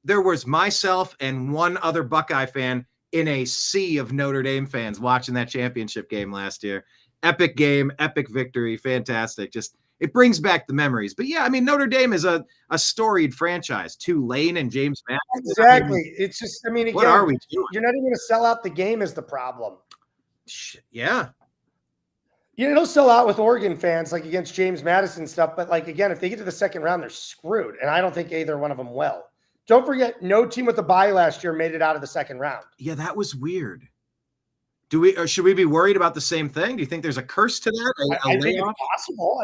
There was myself and one other Buckeye fan in a sea of Notre Dame fans watching that championship game last year. Epic game, epic victory, fantastic. Just it brings back the memories. But yeah, Notre Dame is a storied franchise. Tulane and James Madison. Exactly. It's just, again, what are we doing? You're not even going to sell out the game is the problem. Yeah. It'll sell out with Oregon fans, like against James Madison stuff. But again, if they get to the second round, they're screwed. And I don't think either one of them will. Don't forget, no team with a bye last year made it out of the second round. Yeah, that was weird. Should we be worried about the same thing? Do you think there's a curse to that? I think it's possible.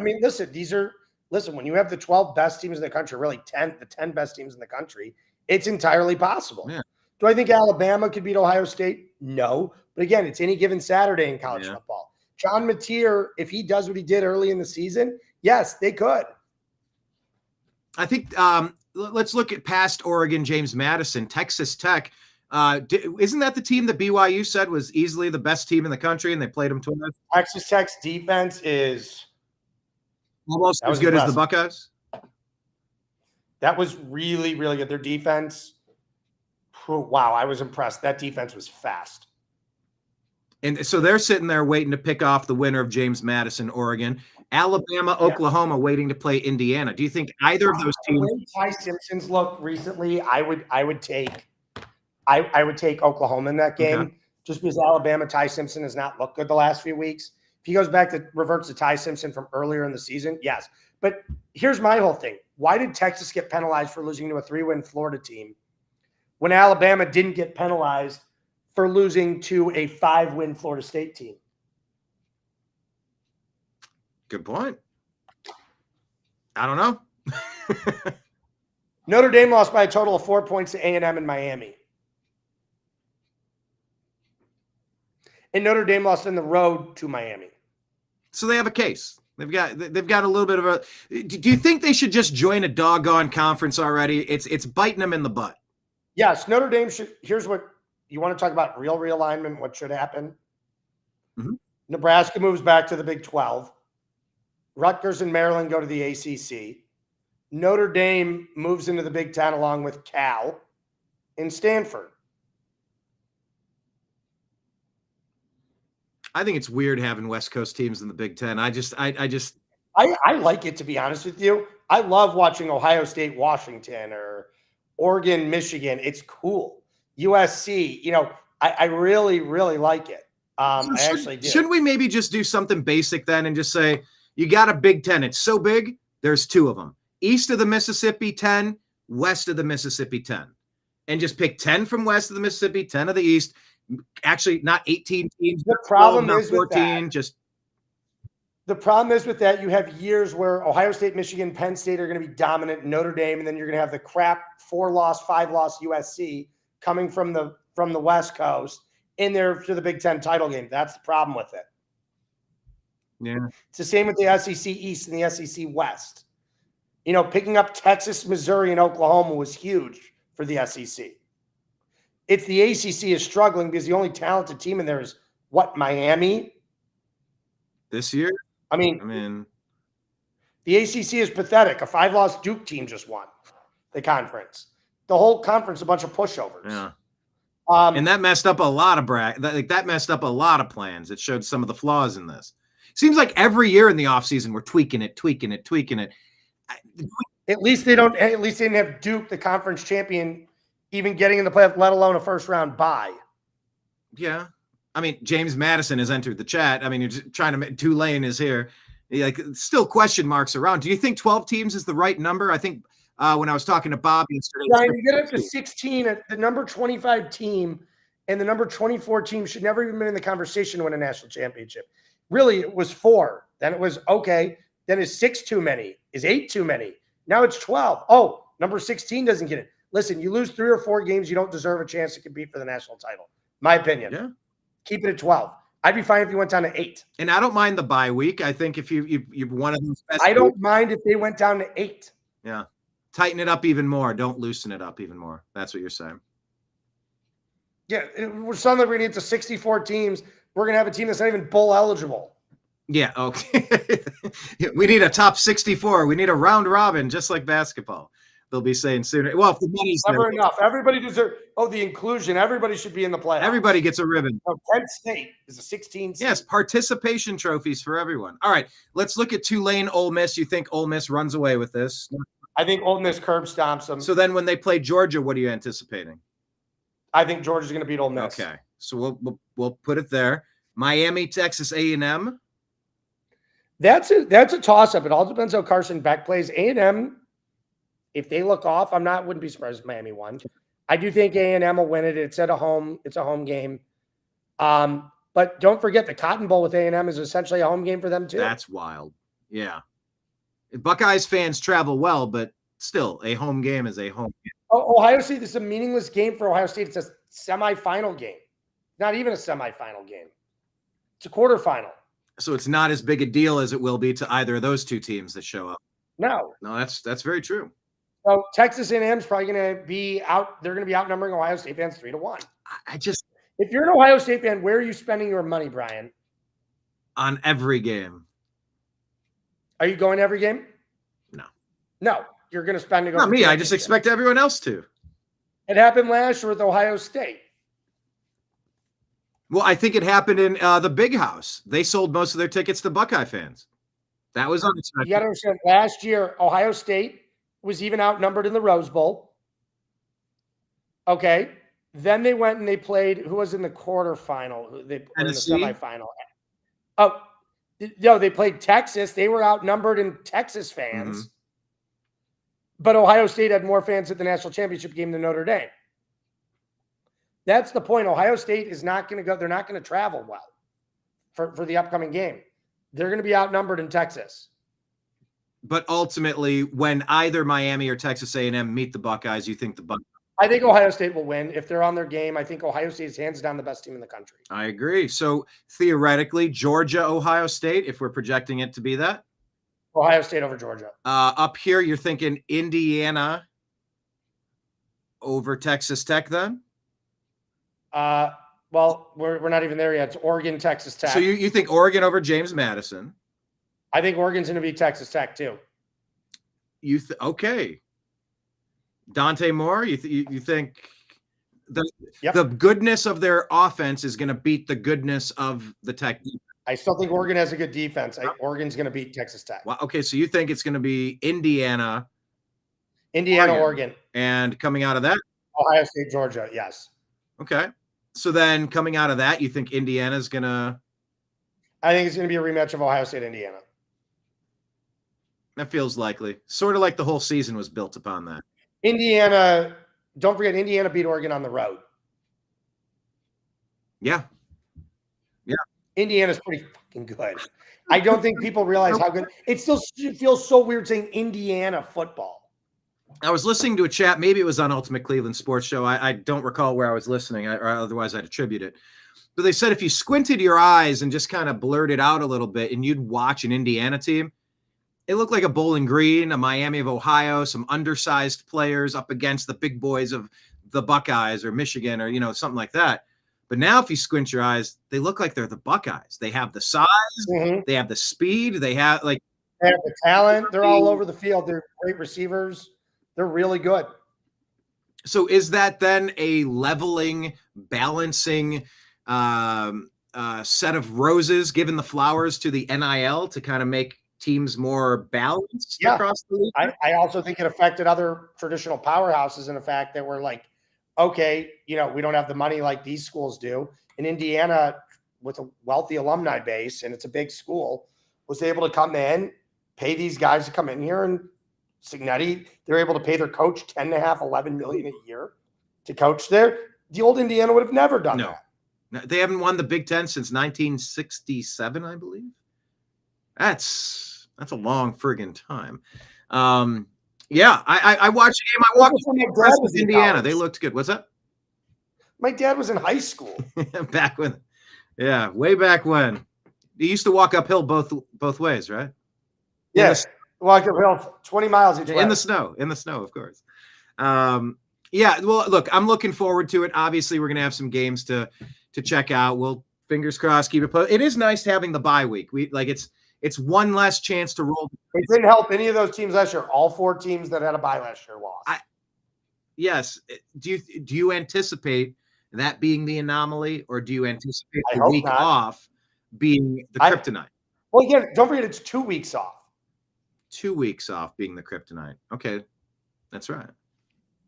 Listen, when you have the 12 best teams in the country, really the 10 best teams in the country, it's entirely possible. Yeah. Do I think Alabama could beat Ohio State? No. But again, it's any given Saturday in college football. John Mateer, if he does what he did early in the season, yes, they could. I think let's look at past Oregon, James Madison, Texas Tech. Isn't that the team that BYU said was easily the best team in the country, and they played them twice? Texas Tech's defense is almost as good as the Buckeyes. That was really, really good. Their defense, wow, I was impressed. That defense was fast. And so they're sitting there waiting to pick off the winner of James Madison, Oregon. Alabama, Oklahoma waiting to play Indiana. Do you think either of those teams? The way Ty Simpson's looked recently, I would take Oklahoma in that game, just because Alabama, Ty Simpson has not looked good the last few weeks. If he goes back to reverts to Ty Simpson from earlier in the season, yes. But here's my whole thing. Why did Texas get penalized for losing to a 3-win Florida team when Alabama didn't get penalized for losing to a 5-win Florida State team? Good point. I don't know. Notre Dame lost by a total of 4 points to A&M in Miami. And Notre Dame lost on the road to Miami. So they have a case. They've got a little bit of a. Do you think they should just join a doggone conference already? It's biting them in the butt. Yes, Notre Dame should. Here's what you want to talk about: real realignment. What should happen? Mm-hmm. Nebraska moves back to the Big 12. Rutgers and Maryland go to the ACC. Notre Dame moves into the Big 10 along with Cal and Stanford. I think it's weird having West Coast teams in the Big 10. I like it, to be honest with you. I love watching Ohio State, Washington, or Oregon, Michigan. It's cool. USC, I really, really like it. I actually do. Shouldn't we maybe just do something basic then and just say, you got a Big 10. It's so big, there's 2 of them. East of the Mississippi, 10, west of the Mississippi, 10. And just pick 10 from west of the Mississippi, 10 of the east. Actually, not 18 teams. The problem 12, is 14, with that. The problem is with that, you have years where Ohio State, Michigan, Penn State are going to be dominant, Notre Dame, and then you're going to have the crap 4-loss, 5-loss USC coming from the West Coast in there to the Big 10 title game. That's the problem with it. Yeah. It's the same with the SEC East and the SEC West. Picking up Texas, Missouri, and Oklahoma was huge for the SEC. It's the ACC is struggling because the only talented team in there is Miami? This year? I mean, the ACC is pathetic. A 5-loss Duke team just won the conference. The whole conference, a bunch of pushovers. Yeah. And that messed up a lot of that messed up a lot of plans. It showed some of the flaws in this. Seems like every year in the offseason, we're tweaking it. At least they didn't have Duke, the conference champion, even getting in the playoff, let alone a first-round bye. Yeah. I mean, James Madison has entered the chat. I mean, you're just trying to – Tulane is here. Still question marks around. Do you think 12 teams is the right number? I think when I was talking to Bob yesterday – Brian, you get up to 16 at the number 25 team, and the number 24 team should never even been in the conversation to win a national championship. Really, it was 4. Then it was, okay, then is 6 too many? Is 8 too many? Now it's 12. Oh, number 16 doesn't get it. Listen, you lose 3 or 4 games, you don't deserve a chance to compete for the national title. My opinion. Yeah. Keep it at 12. I'd be fine if you went down to 8. And I don't mind the bye week. I think if you're one of those best. I don't mind if they went down to 8. Yeah. Tighten it up even more. Don't loosen it up even more. That's what you're saying. Yeah. We're suddenly going to get to 64 teams. We're going to have a team that's not even bowl eligible. Yeah. Okay. We need a top 64. We need a round robin, just like basketball. They'll be saying sooner. Well, if the money's never there, enough. Everybody deserves. Oh, the inclusion. Everybody should be in the playoffs. Everybody gets a ribbon. No, Penn State is a 16 seed. Yes, participation trophies for everyone. All right, let's look at Tulane, Ole Miss. You think Ole Miss runs away with this? I think Ole Miss curb stomps them. So then, when they play Georgia, what are you anticipating? I think Georgia's going to beat Ole Miss. Okay, so we'll put it there. Miami, Texas A&M. That's a toss up. It all depends how Carson Beck plays. A&M. If they look off, wouldn't be surprised if Miami won. I do think A&M will win it. It's a home game. But don't forget the Cotton Bowl with A&M is essentially a home game for them too. That's wild. Yeah. Buckeyes fans travel well, but still a home game is a home game. Ohio State, this is a meaningless game for Ohio State. It's a semifinal game. Not even a semifinal game. It's a quarterfinal. So it's not as big a deal as it will be to either of those 2 teams that show up. No, that's very true. So Texas A&M is probably going to be out. They're going to be outnumbering Ohio State fans 3-1. If you're an Ohio State fan, where are you spending your money, Brian? On every game. Are you going to every game? No, you're going to spend to go. Not me. I just expect everyone else to. It happened last year with Ohio State. Well, I think it happened in the Big House. They sold most of their tickets to Buckeye fans. That was unexpected. You got to understand. Last year, Ohio State was even outnumbered in the Rose Bowl. Okay. Then they went and they played, who was in the quarterfinal? They played in the semifinal. Oh, no, they played Texas. They were outnumbered in Texas fans. Mm-hmm. But Ohio State had more fans at the national championship game than Notre Dame. That's the point. Ohio State is not going to go. They're not going to travel well for the upcoming game. They're going to be outnumbered in Texas. But ultimately, when either Miami or Texas A&M meet the Buckeyes, you think the Buckeyes? I think Ohio State will win. If they're on their game, I think Ohio State is hands down the best team in the country. I agree. So theoretically, Georgia, Ohio State, if we're projecting it to be that. Ohio State over Georgia. Up here, you're thinking Indiana over Texas Tech then? Well, we're not even there yet. It's Oregon, Texas Tech. So you think Oregon over James Madison? I think Oregon's going to beat Texas Tech too. Okay. Dante Moore, you think the goodness of their offense is going to beat the goodness of the Tech defense? I still think Oregon has a good defense. Oregon's going to beat Texas Tech. Well, okay, so you think it's going to be Indiana, Oregon. And coming out of that? Ohio State, Georgia, yes. Okay. So then coming out of that, you think Indiana's going to? I think it's going to be a rematch of Ohio State, Indiana. That feels likely. Sort of like the whole season was built upon that. Indiana, don't forget, Indiana beat Oregon on the road. Yeah. Indiana's pretty fucking good. I don't think people realize how good. It still feels so weird saying Indiana football. I was listening to a chat. Maybe it was on Ultimate Cleveland Sports Show. I don't recall where I was listening, or otherwise I'd attribute it. But they said if you squinted your eyes and just kind of blurred it out a little bit and you'd watch an Indiana team, it looked like a Bowling Green, a Miami of Ohio, some undersized players up against the big boys of the Buckeyes or Michigan or, something like that. But now if you squint your eyes, they look like they're the Buckeyes. They have the size, They have the speed, they have the talent. They're all over the field. They're great receivers. They're really good. So is that then a leveling, balancing set of roses, given the flowers to the NIL to kind of make teams more balanced across the league? I also think it affected other traditional powerhouses in the fact that we're like, okay, we don't have the money like these schools do. In Indiana, with a wealthy alumni base, and it's a big school, was able to come in, pay these guys to come in here, and Signetti, they're able to pay their coach $10.5–11 million a year to coach there. The old Indiana would have never done that. No, they haven't won the Big Ten since 1967, I believe. That's a long friggin' time. Yeah, I watched a game. I walked with Indiana. They looked good. What's that? My dad was in high school. Back when, way back when. You used to walk uphill both ways, right? Yes, walk uphill 20 miles each way. In the snow, of course. Yeah, well, look, I'm looking forward to it. Obviously, we're going to have some games to check out. We'll, fingers crossed, keep it posted. It is nice having the bye week. It's one less chance to roll. It didn't help any of those teams last year. All 4 teams that had a bye last year lost. Yes. Do you anticipate that being the anomaly, or do you anticipate the week off being the kryptonite? Well, again, don't forget it's 2 weeks off. 2 weeks off being the kryptonite. Okay, that's right.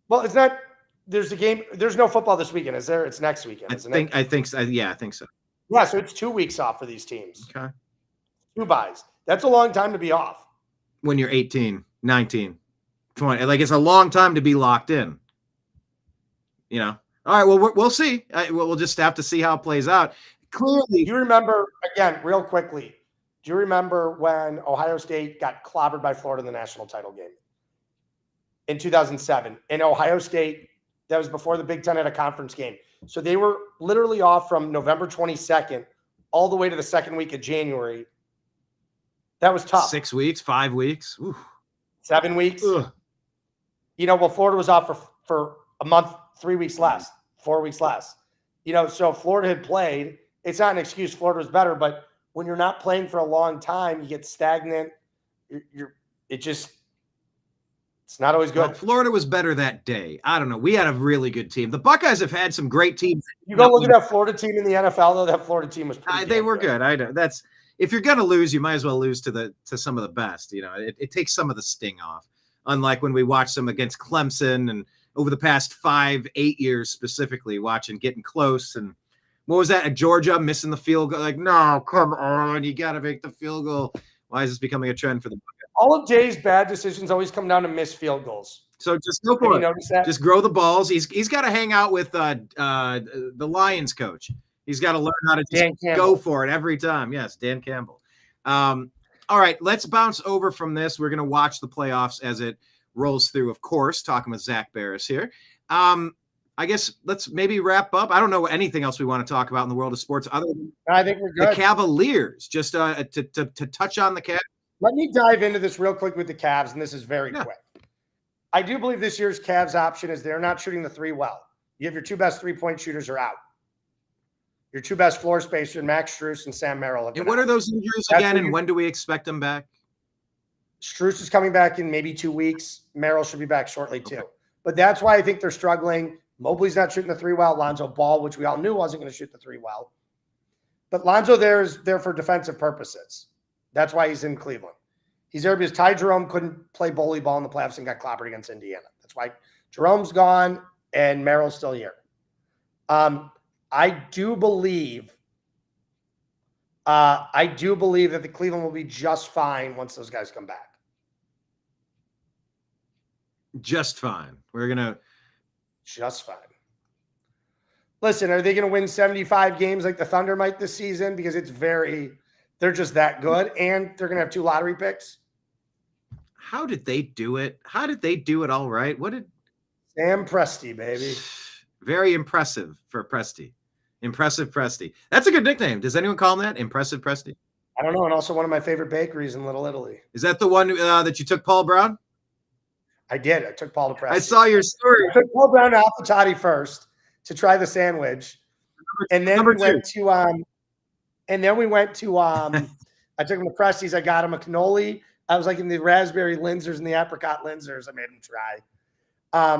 Well, it's not. There's a game. There's no football this weekend, is there? It's next weekend, isn't it? I think so. Yeah, I think so. Yeah, so it's 2 weeks off for these teams. Okay. 2 buys. That's a long time to be off. When you're 18, 19, 20. It's a long time to be locked in. All right, well, we'll see. We'll just have to see how it plays out. Clearly. Do you remember, again, real quickly, do you remember when Ohio State got clobbered by Florida in the national title game in 2007? And Ohio State, that was before the Big Ten had a conference game. So they were literally off from November 22nd all the way to the second week of January. That was tough. 6 weeks, 5 weeks, 7 weeks. Ugh. Well, Florida was off for a month, 3 weeks less, 4 weeks less. So Florida had played. It's not an excuse. Florida was better, but when you're not playing for a long time, you get stagnant. It's not always good. Well, Florida was better that day. I don't know. We had a really good team. The Buckeyes have had some great teams. You go look at that Florida team in the NFL, though. That Florida team was pretty they were good. I know. If you're going to lose, you might as well lose to some of the best. It takes some of the sting off. Unlike when we watched them against Clemson and over the past 5-8 years specifically, getting close. And what was that? Georgia missing the field goal? No, come on. You got to make the field goal. Why is this becoming a trend for the Buckeyes? All of Jay's bad decisions always come down to missed field goals. So just go for it. Notice that? Just grow the balls. He's got to hang out with the Lions coach. He's got to learn how to just go for it every time. Yes, Dan Campbell. All right, let's bounce over from this. We're going to watch the playoffs as it rolls through, of course, talking with Zak Baris here. I guess let's maybe wrap up. I don't know anything else we want to talk about in the world of sports other than I think we're good. the Cavaliers. Just to touch on the Cavs. Let me dive into this real quick with the Cavs, and this is very Yeah. quick. I do believe this year's Cavs option is they're not shooting the three well. You have your two best three-point shooters are out. Your two best floor spacers, Max Strus and Sam Merrill. And what are those injuries again, and when do we expect them back? Strus is coming back in maybe 2 weeks. Merrill should be back shortly too. Okay. But that's why I think they're struggling. Mobley's not shooting the three well. Lonzo Ball, which we all knew wasn't going to shoot the three well. But Lonzo is there for defensive purposes. That's why he's in Cleveland. He's there because Ty Jerome couldn't play bully ball in the playoffs and got clobbered against Indiana. That's why Jerome's gone and Merrill's still here. I do believe that the Cleveland will be just fine once those guys come back. Just fine. Just fine. Listen, are they going to win 75 games like the Thunder might this season? Because they're just that good, and they're going to have 2 lottery picks. How did they do it? How did they do it all right? Sam Presti, baby. Very impressive for Presti. Impressive Presti. That's a good nickname. Does anyone call him that? Impressive Presti? I don't know. And also one of my favorite bakeries in Little Italy. Is that the one that you took Paul Brown? I did. I took Paul to Presti. I saw your story. I took Paul Brown to Alpatati first to try the sandwich. And then we went to I took him to Presti's. I got him a cannoli. I was like in the raspberry Linzers and the apricot Linzers. I made him try.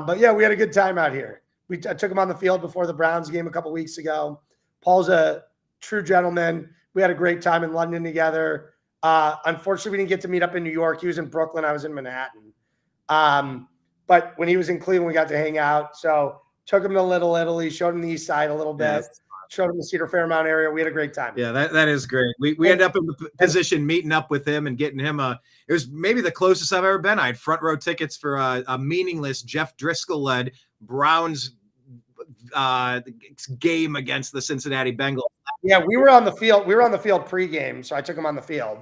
But yeah, we had a good time out here. I took him on the field before the Browns game a couple weeks ago. Paul's a true gentleman. We had a great time in London together. Unfortunately, we didn't get to meet up in New York. He was in Brooklyn. I was in Manhattan. But when he was in Cleveland, we got to hang out. So took him to Little Italy, showed him the East Side a little bit. Yes. Showed him the Cedar Fairmount area. We had a great time. Yeah, that is great. We ended up in the position meeting up with him and getting him it was maybe the closest I've ever been. I had front row tickets for a meaningless Jeff Driscoll-led Browns game against the Cincinnati Bengals. Yeah, we were on the field. We were on the field pregame, so I took him on the field.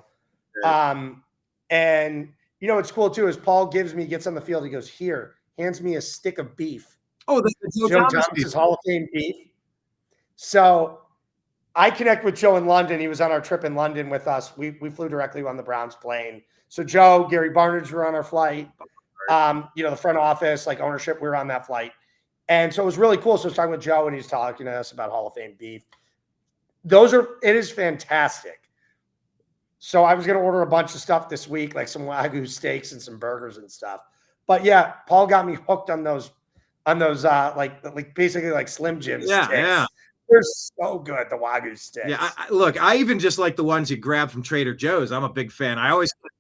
And you know what's cool too is Paul gets on the field. He goes, "Here," hands me a stick of beef. Oh, the Joe Thomas's Hall of Fame beef. So I connect with Joe in London. He was on our trip in London with us. We flew directly on the Browns plane. So Joe, Gary Barnidge were on our flight. The front office, like ownership, we were on that flight. And so it was really cool. So I was talking with Joe and he's talking to us about Hall of Fame beef. It is fantastic. So I was going to order a bunch of stuff this week, like some Wagyu steaks and some burgers and stuff. But yeah, Paul got me hooked on those basically like Slim Jim sticks. Yeah. They're so good, the Wagyu sticks. Yeah, I even just like the ones you grab from Trader Joe's. I'm a big fan.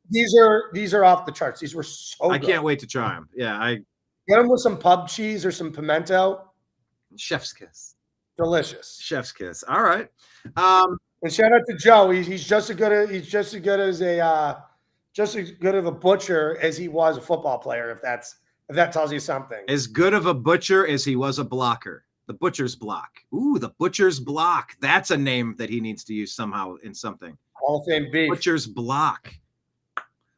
These are off the charts. These were so good. I can't wait to try them. Yeah, get them with some pub cheese or some pimento. Chef's kiss. Delicious. Chef's kiss. All right. And shout out to Joe. He's just as good of a butcher as he was a football player. If that tells you something. As good of a butcher as he was a blocker. The Butcher's Block. Ooh, the Butcher's Block. That's a name that he needs to use somehow in something. Hall of Fame beef. Butcher's Block.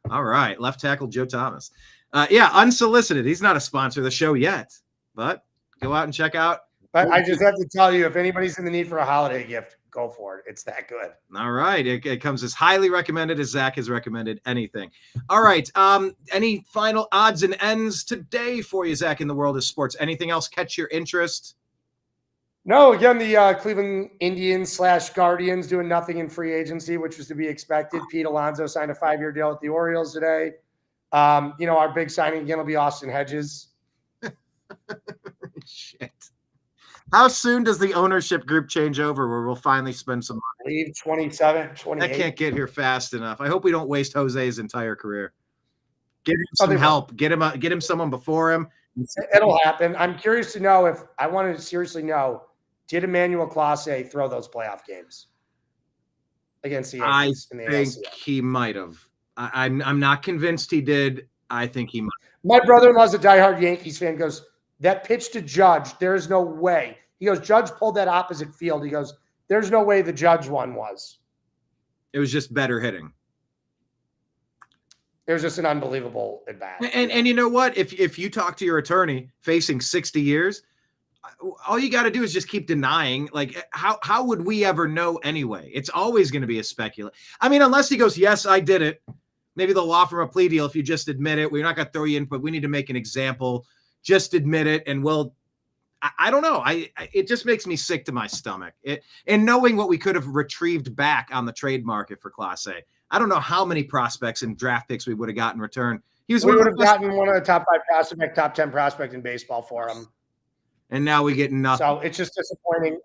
All right. Left tackle Joe Thomas. Unsolicited. He's not a sponsor of the show yet, but go out and check out. But I just have to tell you, if anybody's in the need for a holiday gift, go for it. It's that good. All right. It comes as highly recommended as Zach has recommended anything. All right. Any final odds and ends today for you, Zach, in the world of sports? Anything else catch your interest? No, again, the Cleveland Indians / Guardians doing nothing in free agency, which was to be expected. Pete Alonso signed a 5-year deal with the Orioles today. Our big signing again will be Austin Hedges. Shit. How soon does the ownership group change over where we'll finally spend some money? Leave 27, 28. That can't get here fast enough. I hope we don't waste Jose's entire career. Get him some help. Get him someone before him. It'll happen. I'm curious to know I wanted to seriously know, did Emmanuel Clase throw those playoff games against the Yankees in the I think ALCS? he might have. I'm not convinced he did. I think he might. My brother-in-law's a diehard Yankees fan. Goes, that pitch to Judge, there's no way. He goes, Judge pulled that opposite field. He goes, there's no way the Judge one was. It was just better hitting. It was just an unbelievable at bat. And you know what? If you talk to your attorney facing 60 years, all you got to do is just keep denying. Like, how would we ever know anyway? It's always going to be a speculation. I mean, unless he goes, yes, I did it. Maybe they'll offer him a plea deal if you just admit it. We're not going to throw you in, but we need to make an example. Just admit it, and I don't know. It just makes me sick to my stomach. And knowing what we could have retrieved back on the trade market for Class A, I don't know how many prospects and draft picks we would have gotten in return. We would have gotten one of the top 5 prospect, top 10 prospect in baseball for him. And now we get nothing. So it's just disappointing.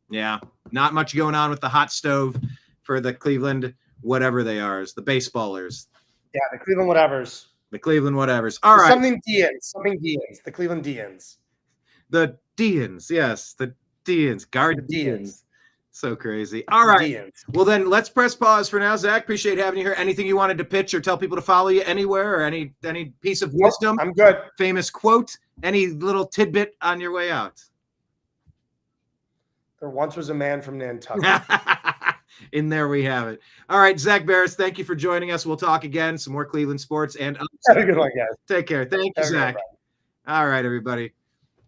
Yeah, not much going on with the hot stove for the Cleveland, whatever they are, the baseballers. Yeah, the Cleveland whatevers. The Cleveland whatevers. All right. Something Deans. The Cleveland Deans. The Deans, yes, the Deans. Guard Deans. So crazy. All right. Deans. Well, then let's press pause for now. Zach, appreciate having you here. Anything you wanted to pitch or tell people to follow you anywhere, or any piece of wisdom? I'm good. Famous quote? Any little tidbit on your way out? There once was a man from Nantucket. In there we have it. All right, Zak Baris, thank you for joining us. We'll talk again, some more Cleveland sports. And Have a good one, guys. Take care. Thank you, Zach. All right, everybody.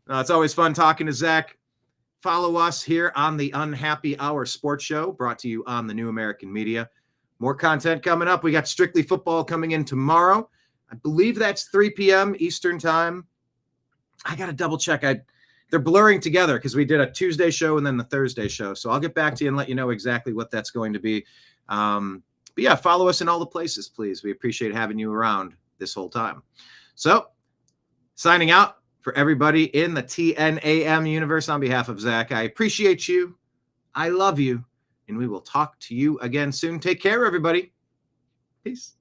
It's always fun talking to Zach. Follow us here on the Unhappy Hour Sports Show, brought to you on the New American Media. More content coming up. We got Strictly Football coming in tomorrow. I believe that's 3 p.m. Eastern time. I got to double check. They're blurring together because we did a Tuesday show and then the Thursday show. So I'll get back to you and let you know exactly what that's going to be. But yeah, follow us in all the places, please. We appreciate having you around this whole time. So signing out for everybody in the TNAM universe on behalf of Zach. I appreciate you. I love you. And we will talk to you again soon. Take care, everybody. Peace.